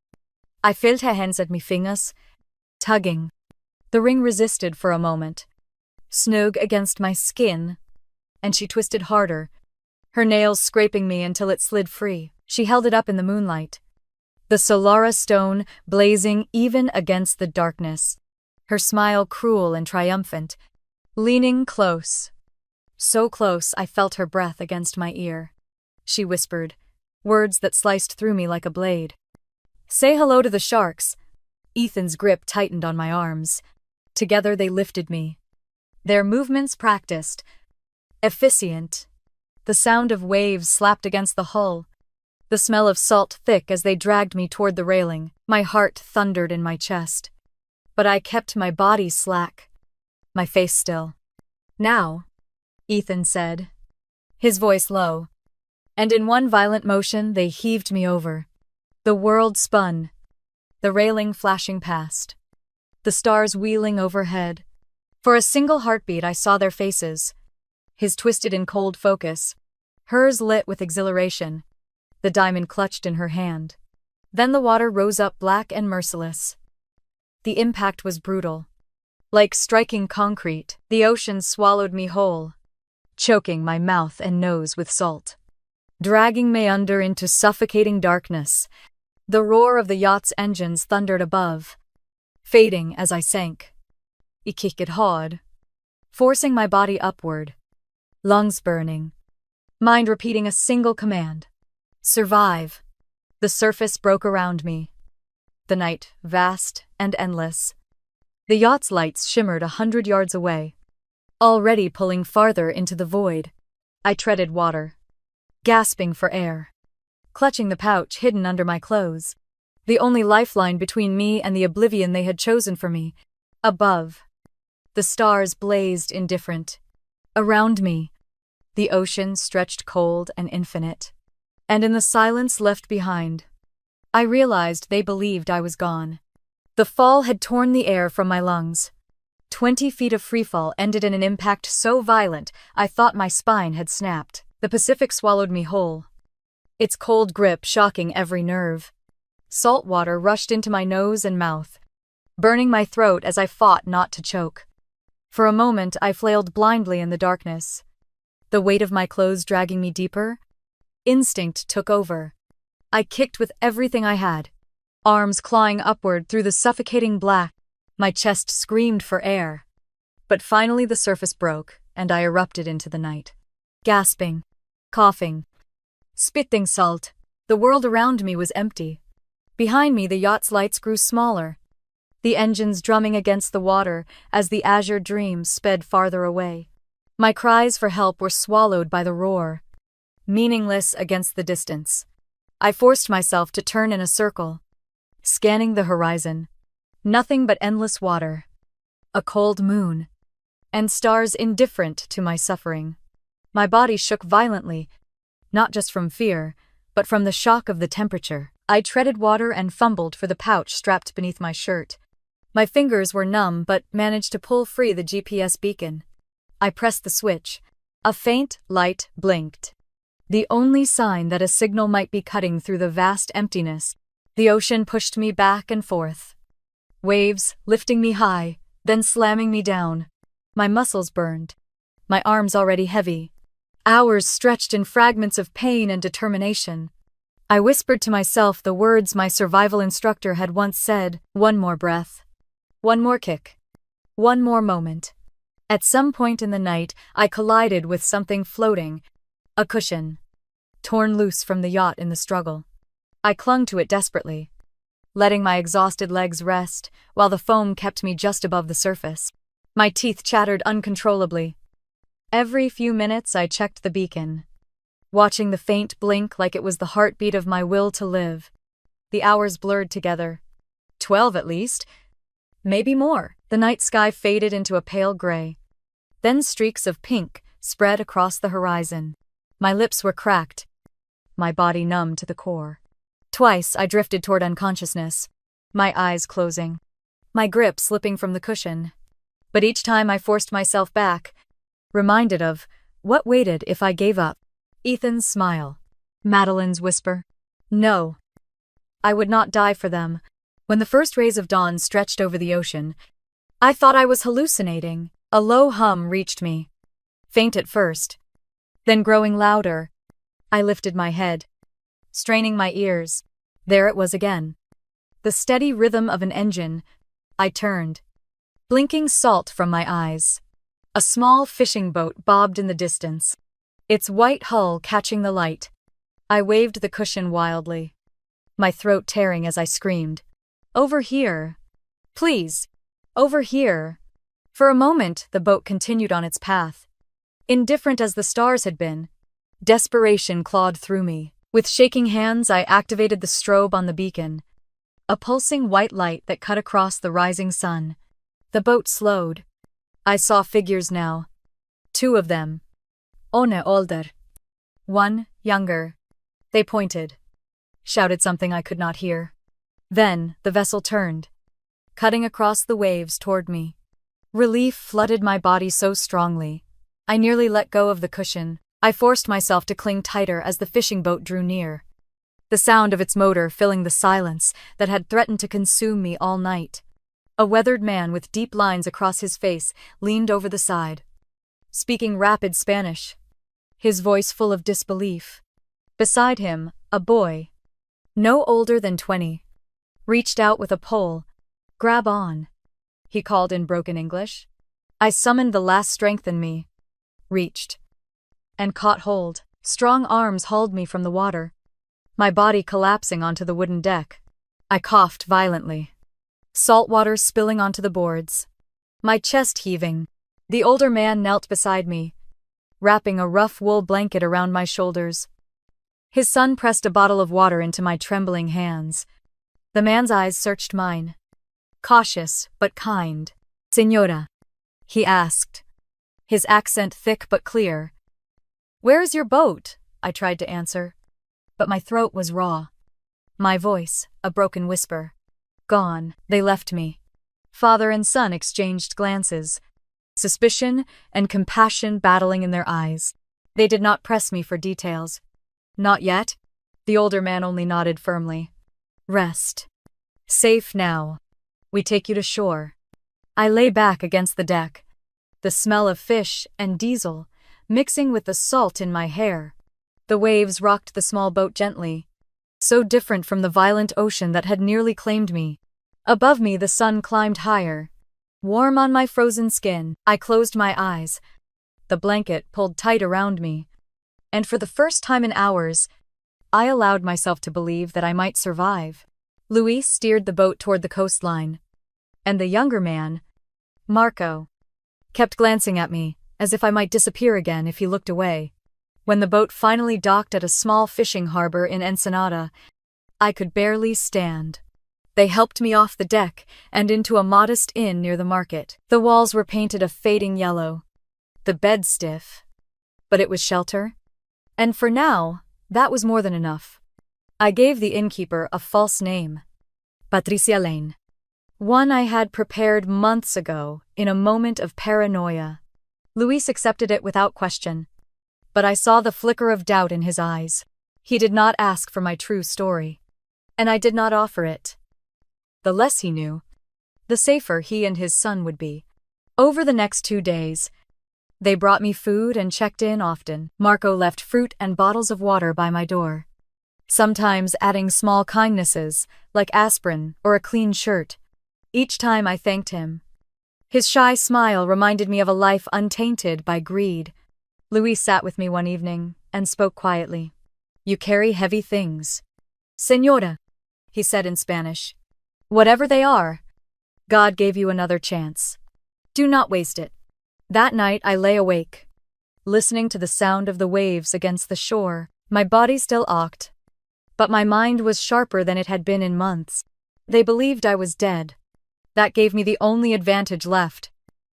I felt her hands at me fingers, tugging. The ring resisted for a moment, snug against my skin, and she twisted harder, her nails scraping me until it slid free. She held it up in the moonlight, the Solara stone blazing even against the darkness, her smile cruel and triumphant. Leaning close, so close I felt her breath against my ear, she whispered, words that sliced through me like a blade. "Say hello to the sharks." Ethan's grip tightened on my arms. Together they lifted me. Their movements practiced. Efficient. The sound of waves slapped against the hull. The smell of salt thick as they dragged me toward the railing. My heart thundered in my chest. But I kept my body slack. My face still. "Now," Ethan said, his voice low. And in one violent motion they heaved me over. The world spun. The railing flashing past. The stars wheeling overhead. For a single heartbeat I saw their faces. His twisted in cold focus. Hers lit with exhilaration. The diamond clutched in her hand. Then the water rose up black and merciless. The impact was brutal. Like striking concrete, the ocean swallowed me whole, choking my mouth and nose with salt, dragging me under into suffocating darkness. The roar of the yacht's engines thundered above, fading as I sank. I kicked hard, forcing my body upward, lungs burning, mind repeating a single command: survive. The surface broke around me. The night, vast and endless. The yacht's lights shimmered 100 yards away, already pulling farther into the void. I treaded water, gasping for air, clutching the pouch hidden under my clothes, the only lifeline between me and the oblivion they had chosen for me. Above, the stars blazed indifferent. Around me, the ocean stretched cold and infinite. And in the silence left behind, I realized they believed I was gone. The fall had torn the air from my lungs. 20 feet of freefall ended in an impact so violent I thought my spine had snapped. The Pacific swallowed me whole, its cold grip shocking every nerve. Salt water rushed into my nose and mouth, burning my throat as I fought not to choke. For a moment I flailed blindly in the darkness, the weight of my clothes dragging me deeper. Instinct took over. I kicked with everything I had, arms clawing upward through the suffocating black. My chest screamed for air. But finally the surface broke, and I erupted into the night. Gasping, coughing, spitting salt. The world around me was empty. Behind me the yacht's lights grew smaller, the engines drumming against the water as the azure dream sped farther away. My cries for help were swallowed by the roar, meaningless against the distance. I forced myself to turn in a circle, scanning the horizon. Nothing but endless water, a cold moon, and stars indifferent to my suffering. My body shook violently, not just from fear, but from the shock of the temperature. I treaded water and fumbled for the pouch strapped beneath my shirt. My fingers were numb but managed to pull free the GPS beacon. I pressed the switch. A faint light blinked, the only sign that a signal might be cutting through the vast emptiness. The ocean pushed me back and forth, waves lifting me high, then slamming me down. My muscles burned, my arms already heavy. Hours stretched in fragments of pain and determination. I whispered to myself the words my survival instructor had once said: one more breath, one more kick, one more moment. At some point in the night, I collided with something floating, a cushion, torn loose from the yacht in the struggle. I clung to it desperately, letting my exhausted legs rest while the foam kept me just above the surface. My teeth chattered uncontrollably. Every few minutes I checked the beacon, watching the faint blink like it was the heartbeat of my will to live. The hours blurred together. 12 at least, maybe more. The night sky faded into a pale gray. Then streaks of pink spread across the horizon. My lips were cracked, my body numb to the core. Twice I drifted toward unconsciousness, my eyes closing, my grip slipping from the cushion. But each time I forced myself back, reminded of what waited if I gave up. Ethan's smile, Madeline's whisper. No, I would not die for them. When the first rays of dawn stretched over the ocean, I thought I was hallucinating. A low hum reached me, faint at first, then growing louder. I lifted my head, straining my ears. There it was again, the steady rhythm of an engine. I turned, blinking salt from my eyes. A small fishing boat bobbed in the distance, its white hull catching the light. I waved the cushion wildly, my throat tearing as I screamed. Over here, Please. Over here. For a moment, the boat continued on its path. Indifferent as the stars had been, desperation clawed through me. With shaking hands, I activated the strobe on the beacon, a pulsing white light that cut across the rising sun. The boat slowed. I saw figures now. 2 of them. One older. 1 younger. They pointed. Shouted something I could not hear. Then, the vessel turned, cutting across the waves toward me. Relief flooded my body so strongly, I nearly let go of the cushion. I forced myself to cling tighter as the fishing boat drew near, the sound of its motor filling the silence that had threatened to consume me all night. A weathered man with deep lines across his face leaned over the side, speaking rapid Spanish, his voice full of disbelief. Beside him, a boy, no older than 20, reached out with a pole. "Grab on," he called in broken English. I summoned the last strength in me, reached, and caught hold. Strong arms hauled me from the water, my body collapsing onto the wooden deck. I coughed violently, salt water spilling onto the boards, my chest heaving. The older man knelt beside me, wrapping a rough wool blanket around my shoulders. His son pressed a bottle of water into my trembling hands. The man's eyes searched mine, cautious but kind. "Señora," he asked, his accent thick but clear. "Where is your boat?" I tried to answer, but my throat was raw. My voice, a broken whisper. "Gone." They left me. Father and son exchanged glances, suspicion and compassion battling in their eyes. They did not press me for details. "Not yet." The older man only nodded firmly. "Rest. Safe now. We take you to shore." I lay back against the deck, the smell of fish and diesel mixing with the salt in my hair. The waves rocked the small boat gently, so different from the violent ocean that had nearly claimed me. Above me, the sun climbed higher, warm on my frozen skin. I closed my eyes, the blanket pulled tight around me, and for the first time in hours, I allowed myself to believe that I might survive. Luis steered the boat toward the coastline, and the younger man, Marco, kept glancing at me, as if I might disappear again if he looked away. When the boat finally docked at a small fishing harbor in Ensenada, I could barely stand. They helped me off the deck and into a modest inn near the market. The walls were painted a fading yellow, the bed stiff, but it was shelter, and for now, that was more than enough. I gave the innkeeper a false name, Patricia Lane, one I had prepared months ago in a moment of paranoia. Luis accepted it without question, but I saw the flicker of doubt in his eyes. He did not ask for my true story, and I did not offer it. The less he knew, the safer he and his son would be. Over the next 2 days, they brought me food and checked in often. Marco left fruit and bottles of water by my door, sometimes adding small kindnesses, like aspirin or a clean shirt. Each time I thanked him, his shy smile reminded me of a life untainted by greed. Luis sat with me one evening and spoke quietly. "You carry heavy things, Señora," he said in Spanish. "Whatever they are, God gave you another chance. Do not waste it." That night I lay awake, listening to the sound of the waves against the shore. My body still ached, but my mind was sharper than it had been in months. They believed I was dead. That gave me the only advantage left.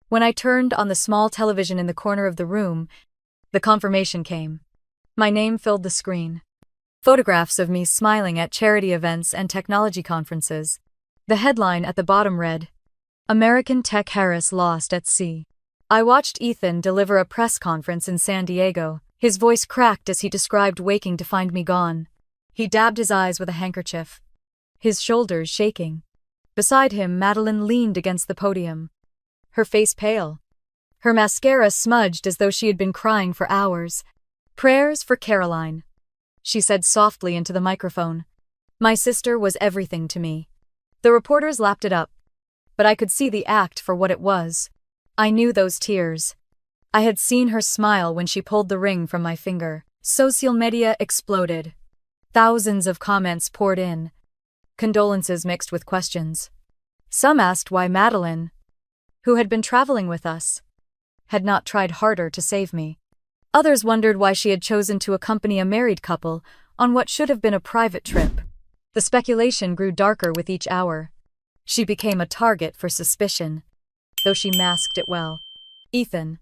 When I turned on the small television in the corner of the room, the confirmation came. My name filled the screen. Photographs of me smiling at charity events and technology conferences. The headline at the bottom read, "American Tech Harris Lost at Sea." I watched Ethan deliver a press conference in San Diego. His voice cracked as he described waking to find me gone. He dabbed his eyes with a handkerchief, his shoulders shaking. Beside him, Madeline leaned against the podium, her face pale, her mascara smudged as though she had been crying for hours. "Prayers for Caroline," she said softly into the microphone. My sister was everything to me. The reporters lapped it up, but I could see the act for what it was. I knew those tears. I had seen her smile when she pulled the ring from my finger. Social media exploded. Thousands of comments poured in, condolences mixed with questions. Some asked why Madeline, who had been traveling with us, had not tried harder to save me. Others wondered why she had chosen to accompany a married couple on what should have been a private trip. The speculation grew darker with each hour. She became a target for suspicion, though she masked it well. Ethan,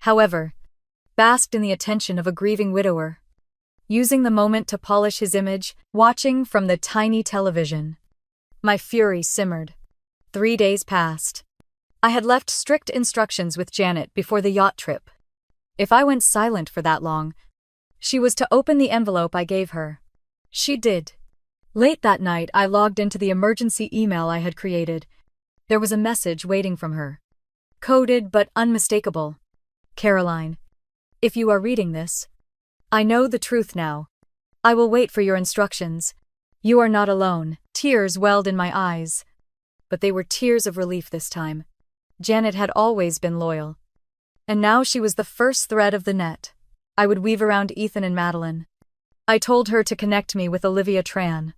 however, basked in the attention of a grieving widower, using the moment to polish his image, watching from the tiny television. My fury simmered. 3 days passed. I had left strict instructions with Janet before the yacht trip. If I went silent for that long, she was to open the envelope I gave her. She did. Late that night, I logged into the emergency email I had created. There was a message waiting from her. Coded but unmistakable. Caroline, if you are reading this, I know the truth now. I will wait for your instructions. You are not alone. Tears welled in my eyes. But they were tears of relief this time. Janet had always been loyal. And now she was the first thread of the net I would weave around Ethan and Madeline. I told her to connect me with Olivia Tran,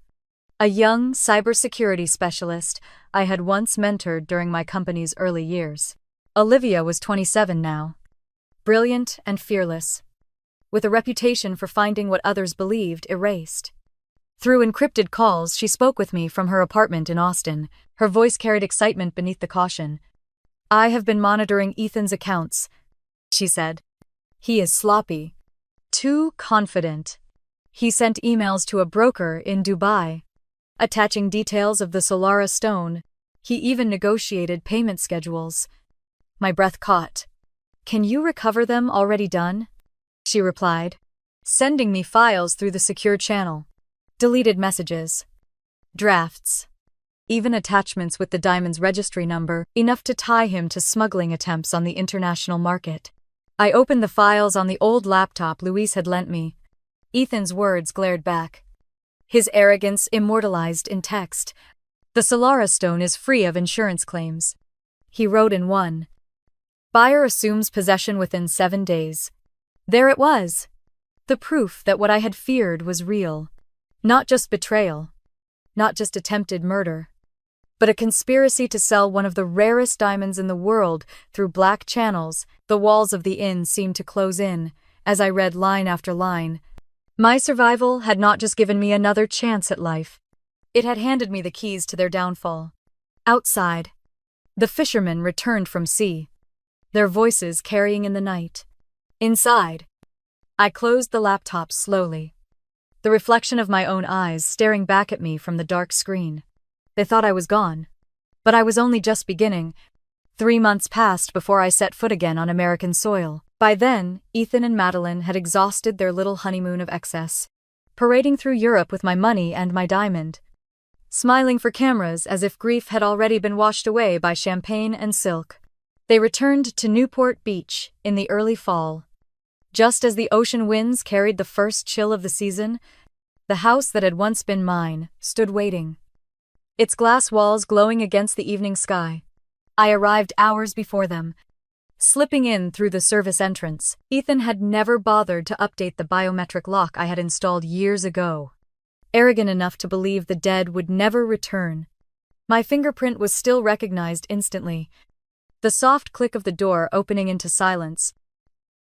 a young cybersecurity specialist I had once mentored during my company's early years. Olivia was 27 now, brilliant and fearless, with a reputation for finding what others believed erased. Through encrypted calls, she spoke with me from her apartment in Austin. Her voice carried excitement beneath the caution. I have been monitoring Ethan's accounts, she said. He is sloppy. Too confident. He sent emails to a broker in Dubai, attaching details of the Solara stone. He even negotiated payment schedules. My breath caught. Can you recover them already done? She replied, sending me files through the secure channel. Deleted messages. Drafts. Even attachments with the diamond's registry number, enough to tie him to smuggling attempts on the international market. I opened the files on the old laptop Louise had lent me. Ethan's words glared back, his arrogance immortalized in text. The Solara stone is free of insurance claims. He wrote in one. Buyer assumes possession within 7 days. There it was. The proof that what I had feared was real. Not just betrayal. Not just attempted murder. But a conspiracy to sell one of the rarest diamonds in the world through black channels. The walls of the inn seemed to close in, as I read line after line. My survival had not just given me another chance at life. It had handed me the keys to their downfall. Outside, the fishermen returned from sea, their voices carrying in the night. Inside, I closed the laptop slowly, the reflection of my own eyes staring back at me from the dark screen. They thought I was gone, but I was only just beginning. 3 months passed before I set foot again on American soil. By then, Ethan and Madeline had exhausted their little honeymoon of excess, parading through Europe with my money and my diamond, smiling for cameras as if grief had already been washed away by champagne and silk. They returned to Newport Beach in the early fall. Just as the ocean winds carried the first chill of the season, the house that had once been mine stood waiting, its glass walls glowing against the evening sky. I arrived hours before them, slipping in through the service entrance. Ethan had never bothered to update the biometric lock I had installed years ago, arrogant enough to believe the dead would never return. My fingerprint was still recognized instantly. The soft click of the door opening into silence.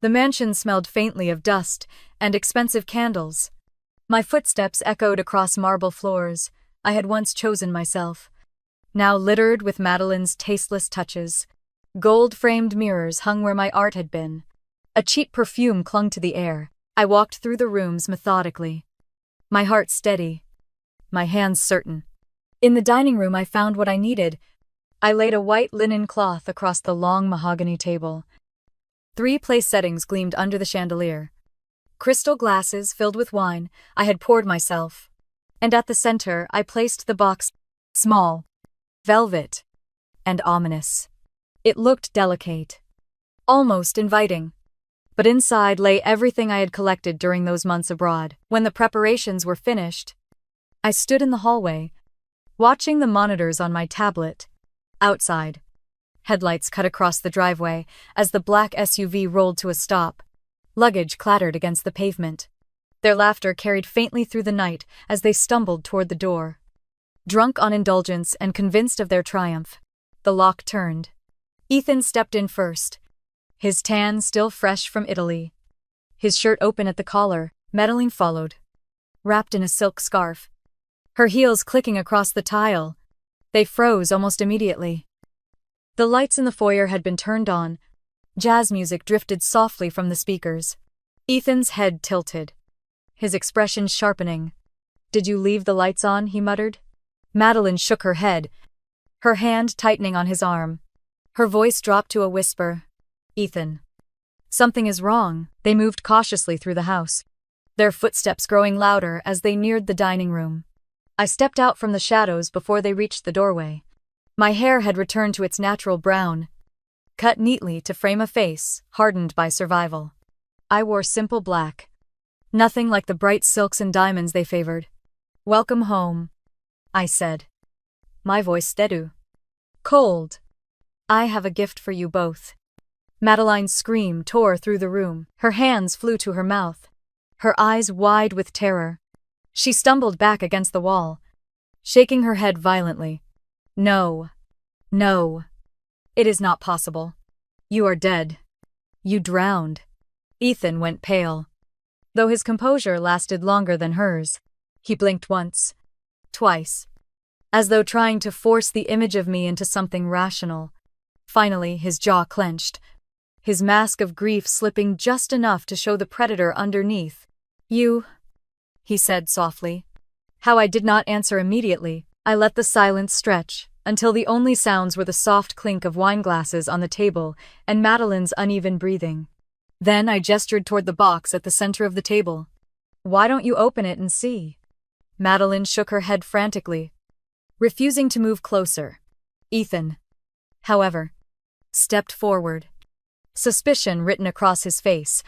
The mansion smelled faintly of dust and expensive candles. My footsteps echoed across marble floors I had once chosen myself, now littered with Madeline's tasteless touches. Gold-framed mirrors hung where my art had been. A cheap perfume clung to the air. I walked through the rooms methodically, my heart steady, my hands certain. In the dining room I found what I needed. I laid a white linen cloth across the long mahogany table. 3 place settings gleamed under the chandelier. Crystal glasses filled with wine I had poured myself. And at the center I placed the box, small, velvet, and ominous. It looked delicate, almost inviting. But inside lay everything I had collected during those months abroad. When the preparations were finished, I stood in the hallway, watching the monitors on my tablet. Outside, headlights cut across the driveway as the black SUV rolled to a stop. Luggage clattered against the pavement. Their laughter carried faintly through the night as they stumbled toward the door. Drunk on indulgence and convinced of their triumph, the lock turned. Ethan stepped in first, his tan still fresh from Italy. His shirt open at the collar, Madeline followed, wrapped in a silk scarf. Her heels clicking across the tile. They froze almost immediately. The lights in the foyer had been turned on. Jazz music drifted softly from the speakers. Ethan's head tilted, his expression sharpening. "Did you leave the lights on?" he muttered. Madeline shook her head, her hand tightening on his arm. Her voice dropped to a whisper. "Ethan, something is wrong." They moved cautiously through the house, their footsteps growing louder as they neared the dining room. I stepped out from the shadows before they reached the doorway. My hair had returned to its natural brown, cut neatly to frame a face hardened by survival. I wore simple black, nothing like the bright silks and diamonds they favored. "Welcome home," I said, my voice steady. "Cold. I have a gift for you both." Madeline's scream tore through the room. Her hands flew to her mouth, her eyes wide with terror. She stumbled back against the wall, shaking her head violently. "No. No. It is not possible. You are dead. You drowned." Ethan went pale, though his composure lasted longer than hers. He blinked once, twice, as though trying to force the image of me into something rational. Finally, his jaw clenched, his mask of grief slipping just enough to show the predator underneath. "You," he said softly. How I did not answer immediately. I let the silence stretch, until the only sounds were the soft clink of wine glasses on the table and Madeline's uneven breathing. Then I gestured toward the box at the center of the table. "Why don't you open it and see?" Madeline shook her head frantically, refusing to move closer. Ethan, however, stepped forward, suspicion written across his face.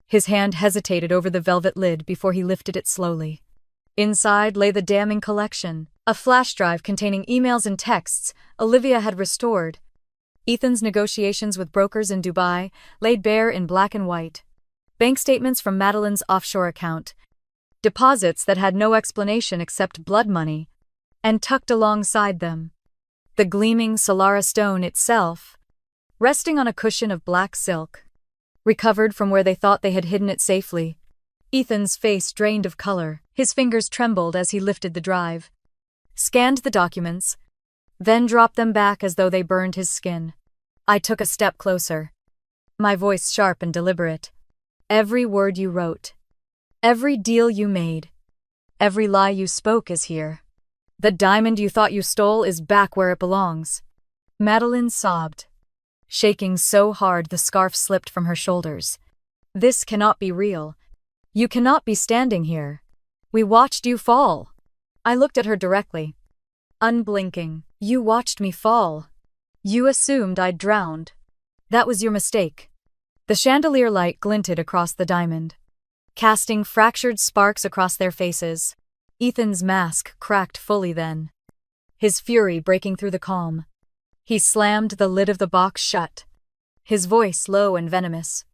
His hand hesitated over the velvet lid before he lifted it slowly. Inside lay the damning collection, a flash drive containing emails and texts Olivia had restored. Ethan's negotiations with brokers in Dubai laid bare in black and white. Bank statements from Madeline's offshore account, deposits that had no explanation except blood money, and tucked alongside them, the gleaming Solara stone itself, resting on a cushion of black silk, recovered from where they thought they had hidden it safely. Ethan's face drained of color, his fingers trembled as he lifted the drive, scanned the documents, then dropped them back as though they burned his skin. I took a step closer, my voice sharp and deliberate. "Every word you wrote, every deal you made, every lie you spoke is here. The diamond you thought you stole is back where it belongs." Madeline sobbed, shaking so hard the scarf slipped from her shoulders. "This cannot be real. You cannot be standing here. We watched you fall." I looked at her directly, unblinking. "You watched me fall. You assumed I'd drowned. That was your mistake." The chandelier light glinted across the diamond, casting fractured sparks across their faces. Ethan's mask cracked fully then, his fury breaking through the calm. He slammed the lid of the box shut, his voice low and venomous.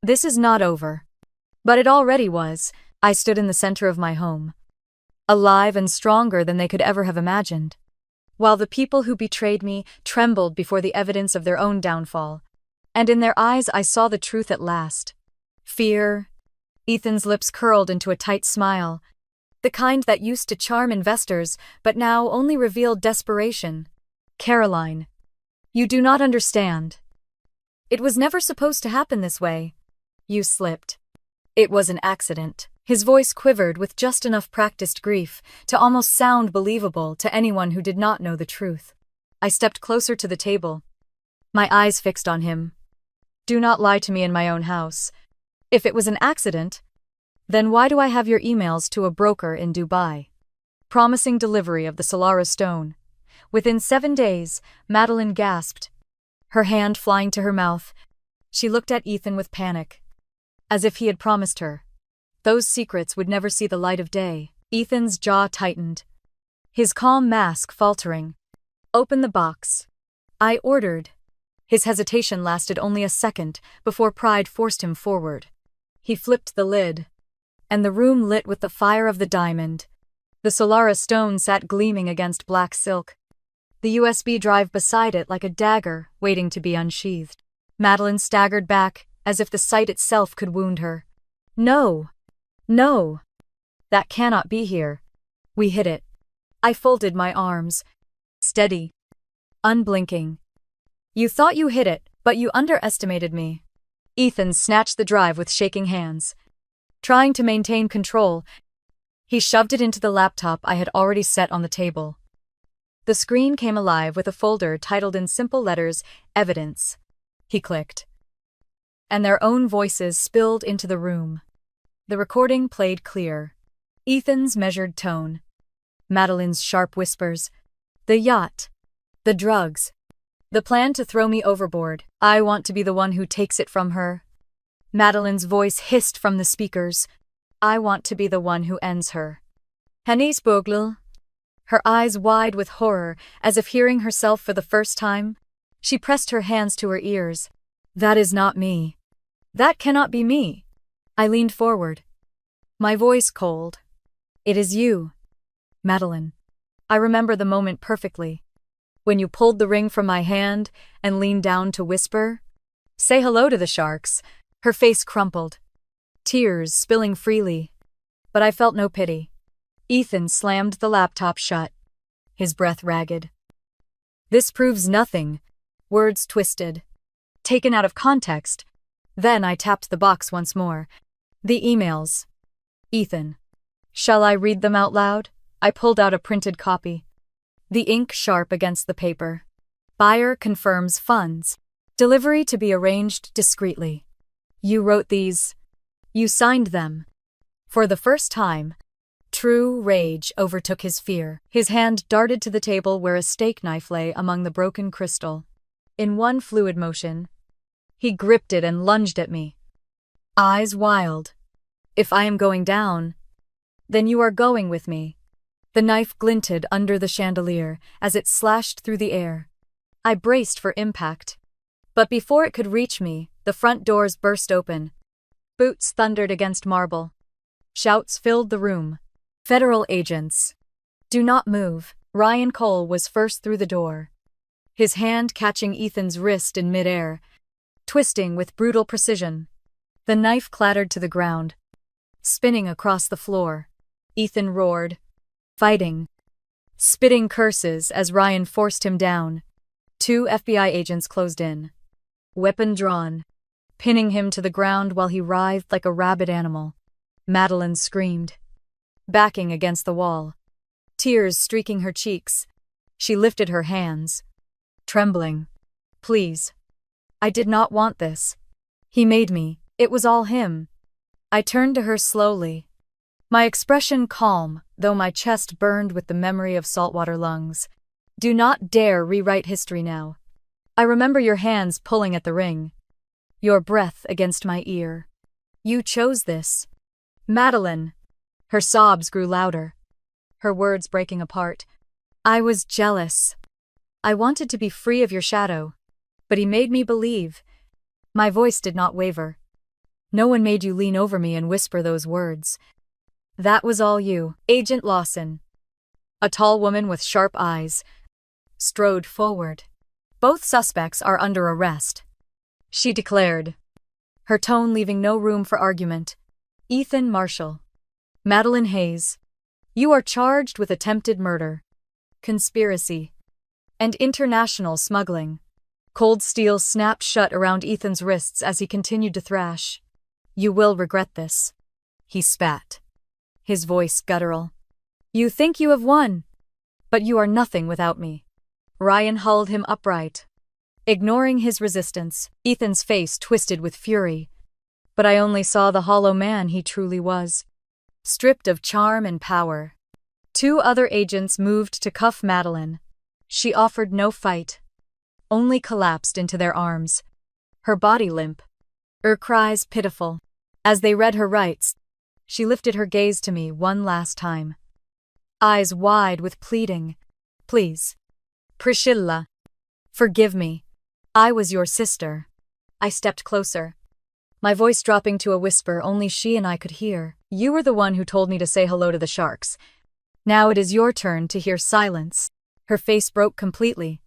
"This is not over." But it already was. I stood in the center of my home, alive and stronger than they could ever have imagined, while the people who betrayed me trembled before the evidence of their own downfall. And in their eyes I saw the truth at last. Fear. Ethan's lips curled into a tight smile, the kind that used to charm investors but now only revealed desperation. "Caroline, you do not understand. It was never supposed to happen this way. You slipped. It was an accident." His voice quivered with just enough practiced grief to almost sound believable to anyone who did not know the truth. I stepped closer to the table, my eyes fixed on him. "Do not lie to me in my own house. If it was an accident, then why do I have your emails to a broker in Dubai, promising delivery of the Solara stone?" Within 7 days, Madeline gasped, her hand flying to her mouth. She looked at Ethan with panic, as if he had promised her those secrets would never see the light of day. Ethan's jaw tightened, his calm mask faltering. "Open the box," I ordered. His hesitation lasted only a second before pride forced him forward. He flipped the lid, and the room lit with the fire of the diamond. The Solara stone sat gleaming against black silk, the USB drive beside it like a dagger waiting to be unsheathed. Madeline staggered back, as if the sight itself could wound her. No! No! That cannot be here. We hid it. I folded my arms. Steady. Unblinking. You thought you hid it, but you underestimated me. Ethan snatched the drive with shaking hands. Trying to maintain control, he shoved it into the laptop I had already set on the table. The screen came alive with a folder titled in simple letters, Evidence. He clicked. And their own voices spilled into the room. The recording played clear. Ethan's measured tone. Madeline's sharp whispers. The yacht. The drugs. The plan to throw me overboard. I want to be the one who takes it from her. Madeline's voice hissed from the speakers. I want to be the one who ends her. Hennes Boglil. Her eyes wide with horror, as if hearing herself for the first time. She pressed her hands to her ears. That is not me. That cannot be me. I leaned forward. My voice cold. It is you, Madeline. I remember the moment perfectly. When you pulled the ring from my hand and leaned down to whisper, "Say hello to the sharks." Her face crumpled, tears spilling freely. But I felt no pity. Ethan slammed the laptop shut, his breath ragged. This proves nothing. Words twisted, taken out of context. Then I tapped the box once more. The emails. Ethan. Shall I read them out loud? I pulled out a printed copy. The ink sharp against the paper. Buyer confirms funds. Delivery to be arranged discreetly. You wrote these. You signed them. For the first time, true rage overtook his fear. His hand darted to the table where a steak knife lay among the broken crystal. In one fluid motion, he gripped it and lunged at me. Eyes wild. If I am going down, then you are going with me. The knife glinted under the chandelier as it slashed through the air. I braced for impact. But before it could reach me, the front doors burst open. Boots thundered against marble. Shouts filled the room. Federal agents. Do not move. Ryan Cole was first through the door, his hand catching Ethan's wrist in midair, twisting with brutal precision. The knife clattered to the ground, spinning across the floor. Ethan roared, fighting, spitting curses as Ryan forced him down. 2 FBI agents closed in, weapon drawn, pinning him to the ground while he writhed like a rabid animal. Madeline screamed, backing against the wall, tears streaking her cheeks. She lifted her hands, trembling. Please. I did not want this. He made me. It was all him. I turned to her slowly, my expression calm, though my chest burned with the memory of saltwater lungs. Do not dare rewrite history now. I remember your hands pulling at the ring, your breath against my ear. You chose this. Madeline. Her sobs grew louder, her words breaking apart. I was jealous. I wanted to be free of your shadow, but he made me believe. My voice did not waver. No one made you lean over me and whisper those words. That was all you. Agent Lawson, a tall woman with sharp eyes, strode forward. Both suspects are under arrest, she declared, her tone leaving no room for argument. Ethan Marshall. Madeline Hayes. You are charged with attempted murder, conspiracy, and international smuggling. Cold steel snapped shut around Ethan's wrists as he continued to thrash. You will regret this. He spat, his voice guttural. You think you have won, but you are nothing without me. Ryan hauled him upright, ignoring his resistance. Ethan's face twisted with fury, but I only saw the hollow man he truly was, stripped of charm and power. 2 other agents moved to cuff Madeline. She offered no fight, only collapsed into their arms, her body limp, her cries pitiful. As they read her rights, she lifted her gaze to me one last time, eyes wide with pleading. Please, Priscilla, forgive me. I was your sister. I stepped closer, my voice dropping to a whisper only she and I could hear. You were the one who told me to say hello to the sharks. Now it is your turn to hear silence. Her face broke completely,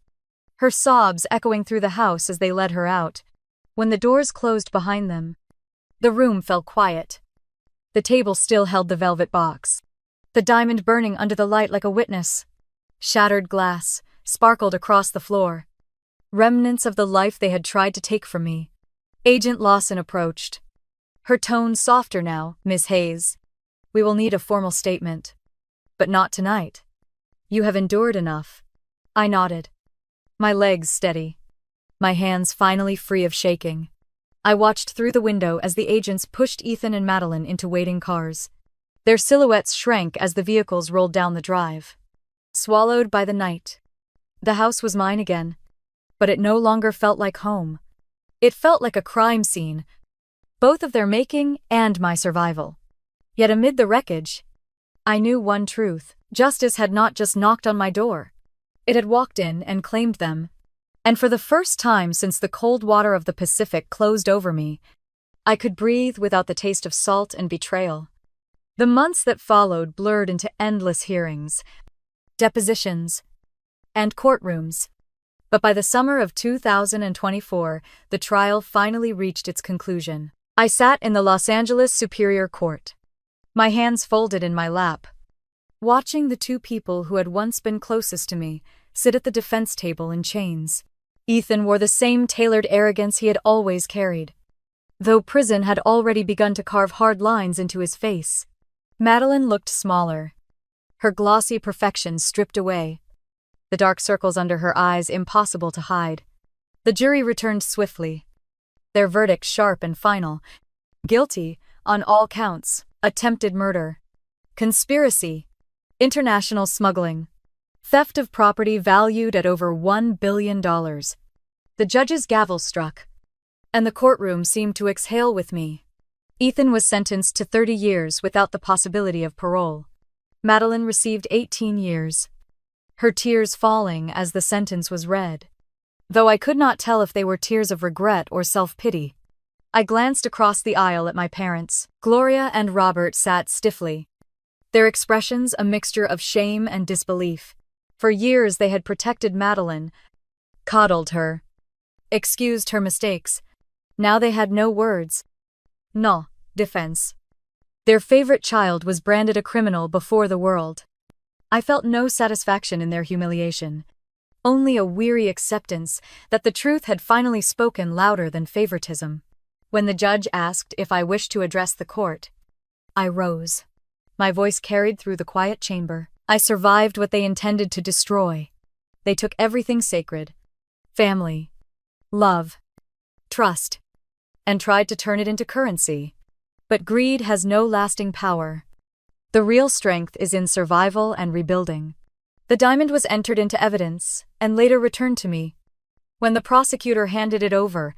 her sobs echoing through the house as they led her out. When the doors closed behind them, the room fell quiet. The table still held the velvet box, the diamond burning under the light like a witness. Shattered glass sparkled across the floor, remnants of the life they had tried to take from me. Agent Lawson approached, her tone softer now. Miss Hayes, we will need a formal statement. But not tonight. You have endured enough. I nodded, my legs steady, my hands finally free of shaking. I watched through the window as the agents pushed Ethan and Madeline into waiting cars. Their silhouettes shrank as the vehicles rolled down the drive. Swallowed by the night. The house was mine again, but it no longer felt like home. It felt like a crime scene, both of their making and my survival. Yet amid the wreckage, I knew one truth: justice had not just knocked on my door. It had walked in and claimed them. And for the first time since the cold water of the Pacific closed over me, I could breathe without the taste of salt and betrayal. The months that followed blurred into endless hearings, depositions, and courtrooms. But by the summer of 2024, the trial finally reached its conclusion. I sat in the Los Angeles Superior Court, my hands folded in my lap, watching the two people who had once been closest to me sit at the defense table in chains. Ethan wore the same tailored arrogance he had always carried, though prison had already begun to carve hard lines into his face. Madeline looked smaller, her glossy perfection stripped away, the dark circles under her eyes impossible to hide. The jury returned swiftly, their verdict sharp and final: guilty on all counts: attempted murder, conspiracy, international smuggling, theft of property valued at over $1 billion. The judge's gavel struck, and the courtroom seemed to exhale with me. Ethan was sentenced to 30 years without the possibility of parole. Madeline received 18 years, her tears falling as the sentence was read, though I could not tell if they were tears of regret or self-pity. I glanced across the aisle at my parents. Gloria and Robert sat stiffly, their expressions a mixture of shame and disbelief. For years they had protected Madeline, coddled her, excused her mistakes. Now they had no words, no defense. Their favorite child was branded a criminal before the world. I felt no satisfaction in their humiliation, only a weary acceptance that the truth had finally spoken louder than favoritism. When the judge asked if I wished to address the court, I rose. My voice carried through the quiet chamber. I survived what they intended to destroy. They took everything sacred: family, love, trust, and tried to turn it into currency. But greed has no lasting power. The real strength is in survival and rebuilding. The diamond was entered into evidence and later returned to me. When the prosecutor handed it over,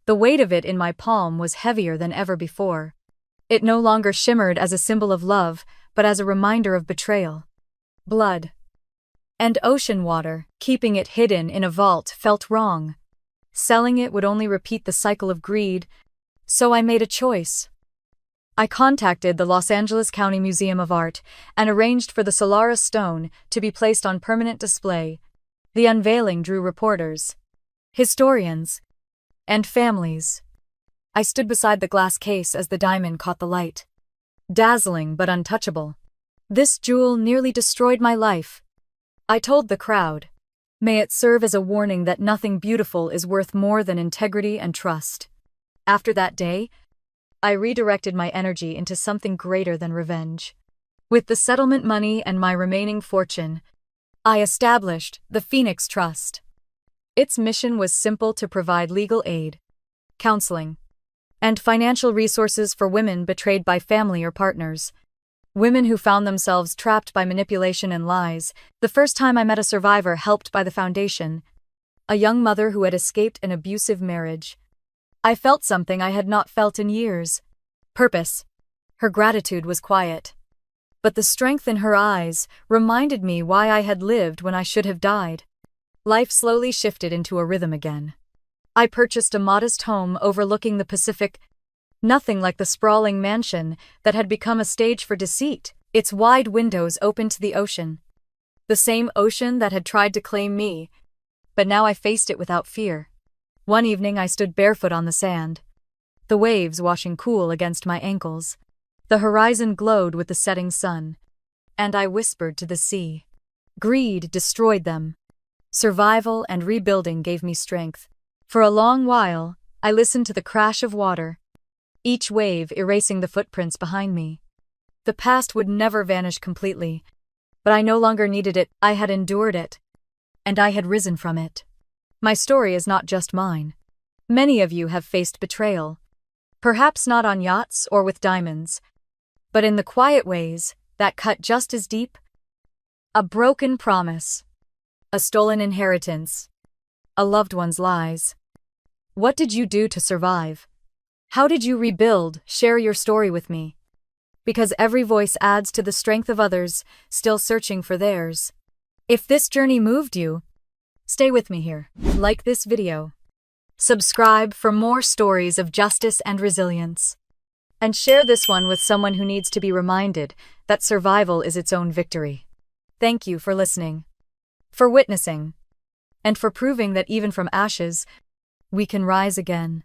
the weight of it in my palm was heavier than ever before. It no longer shimmered as a symbol of love, but as a reminder of betrayal. Blood and ocean water. Keeping it hidden in a vault felt wrong. Selling it would only repeat the cycle of greed, so I made a choice. I contacted the Los Angeles County Museum of Art and arranged for the Solaris stone to be placed on permanent display. The unveiling drew reporters, historians, and families. I stood beside the glass case as the diamond caught the light. Dazzling but untouchable. This jewel nearly destroyed my life. I told the crowd, may it serve as a warning that nothing beautiful is worth more than integrity and trust. After that day, I redirected my energy into something greater than revenge. With the settlement money and my remaining fortune, I established the Phoenix Trust. Its mission was simple: to provide legal aid, counseling, and financial resources for women betrayed by family or partners. Women who found themselves trapped by manipulation and lies. The first time I met a survivor helped by the foundation, a young mother who had escaped an abusive marriage, I felt something I had not felt in years. Purpose. Her gratitude was quiet, but the strength in her eyes reminded me why I had lived when I should have died. Life slowly shifted into a rhythm again. I purchased a modest home overlooking the Pacific, nothing like the sprawling mansion that had become a stage for deceit. Its wide windows opened to the ocean. The same ocean that had tried to claim me, but now I faced it without fear. One evening I stood barefoot on the sand, the waves washing cool against my ankles. The horizon glowed with the setting sun, and I whispered to the sea. Greed destroyed them. Survival and rebuilding gave me strength. For a long while, I listened to the crash of water, each wave erasing the footprints behind me. The past would never vanish completely, but I no longer needed it. I had endured it, and I had risen from it. My story is not just mine. Many of you have faced betrayal, perhaps not on yachts or with diamonds, but in the quiet ways that cut just as deep. A broken promise, a stolen inheritance, a loved one's lies. What did you do to survive? How did you rebuild? Share your story with me. Because every voice adds to the strength of others still searching for theirs. If this journey moved you, stay with me here. Like this video. Subscribe for more stories of justice and resilience. And share this one with someone who needs to be reminded that survival is its own victory. Thank you for listening, for witnessing, and for proving that even from ashes, we can rise again.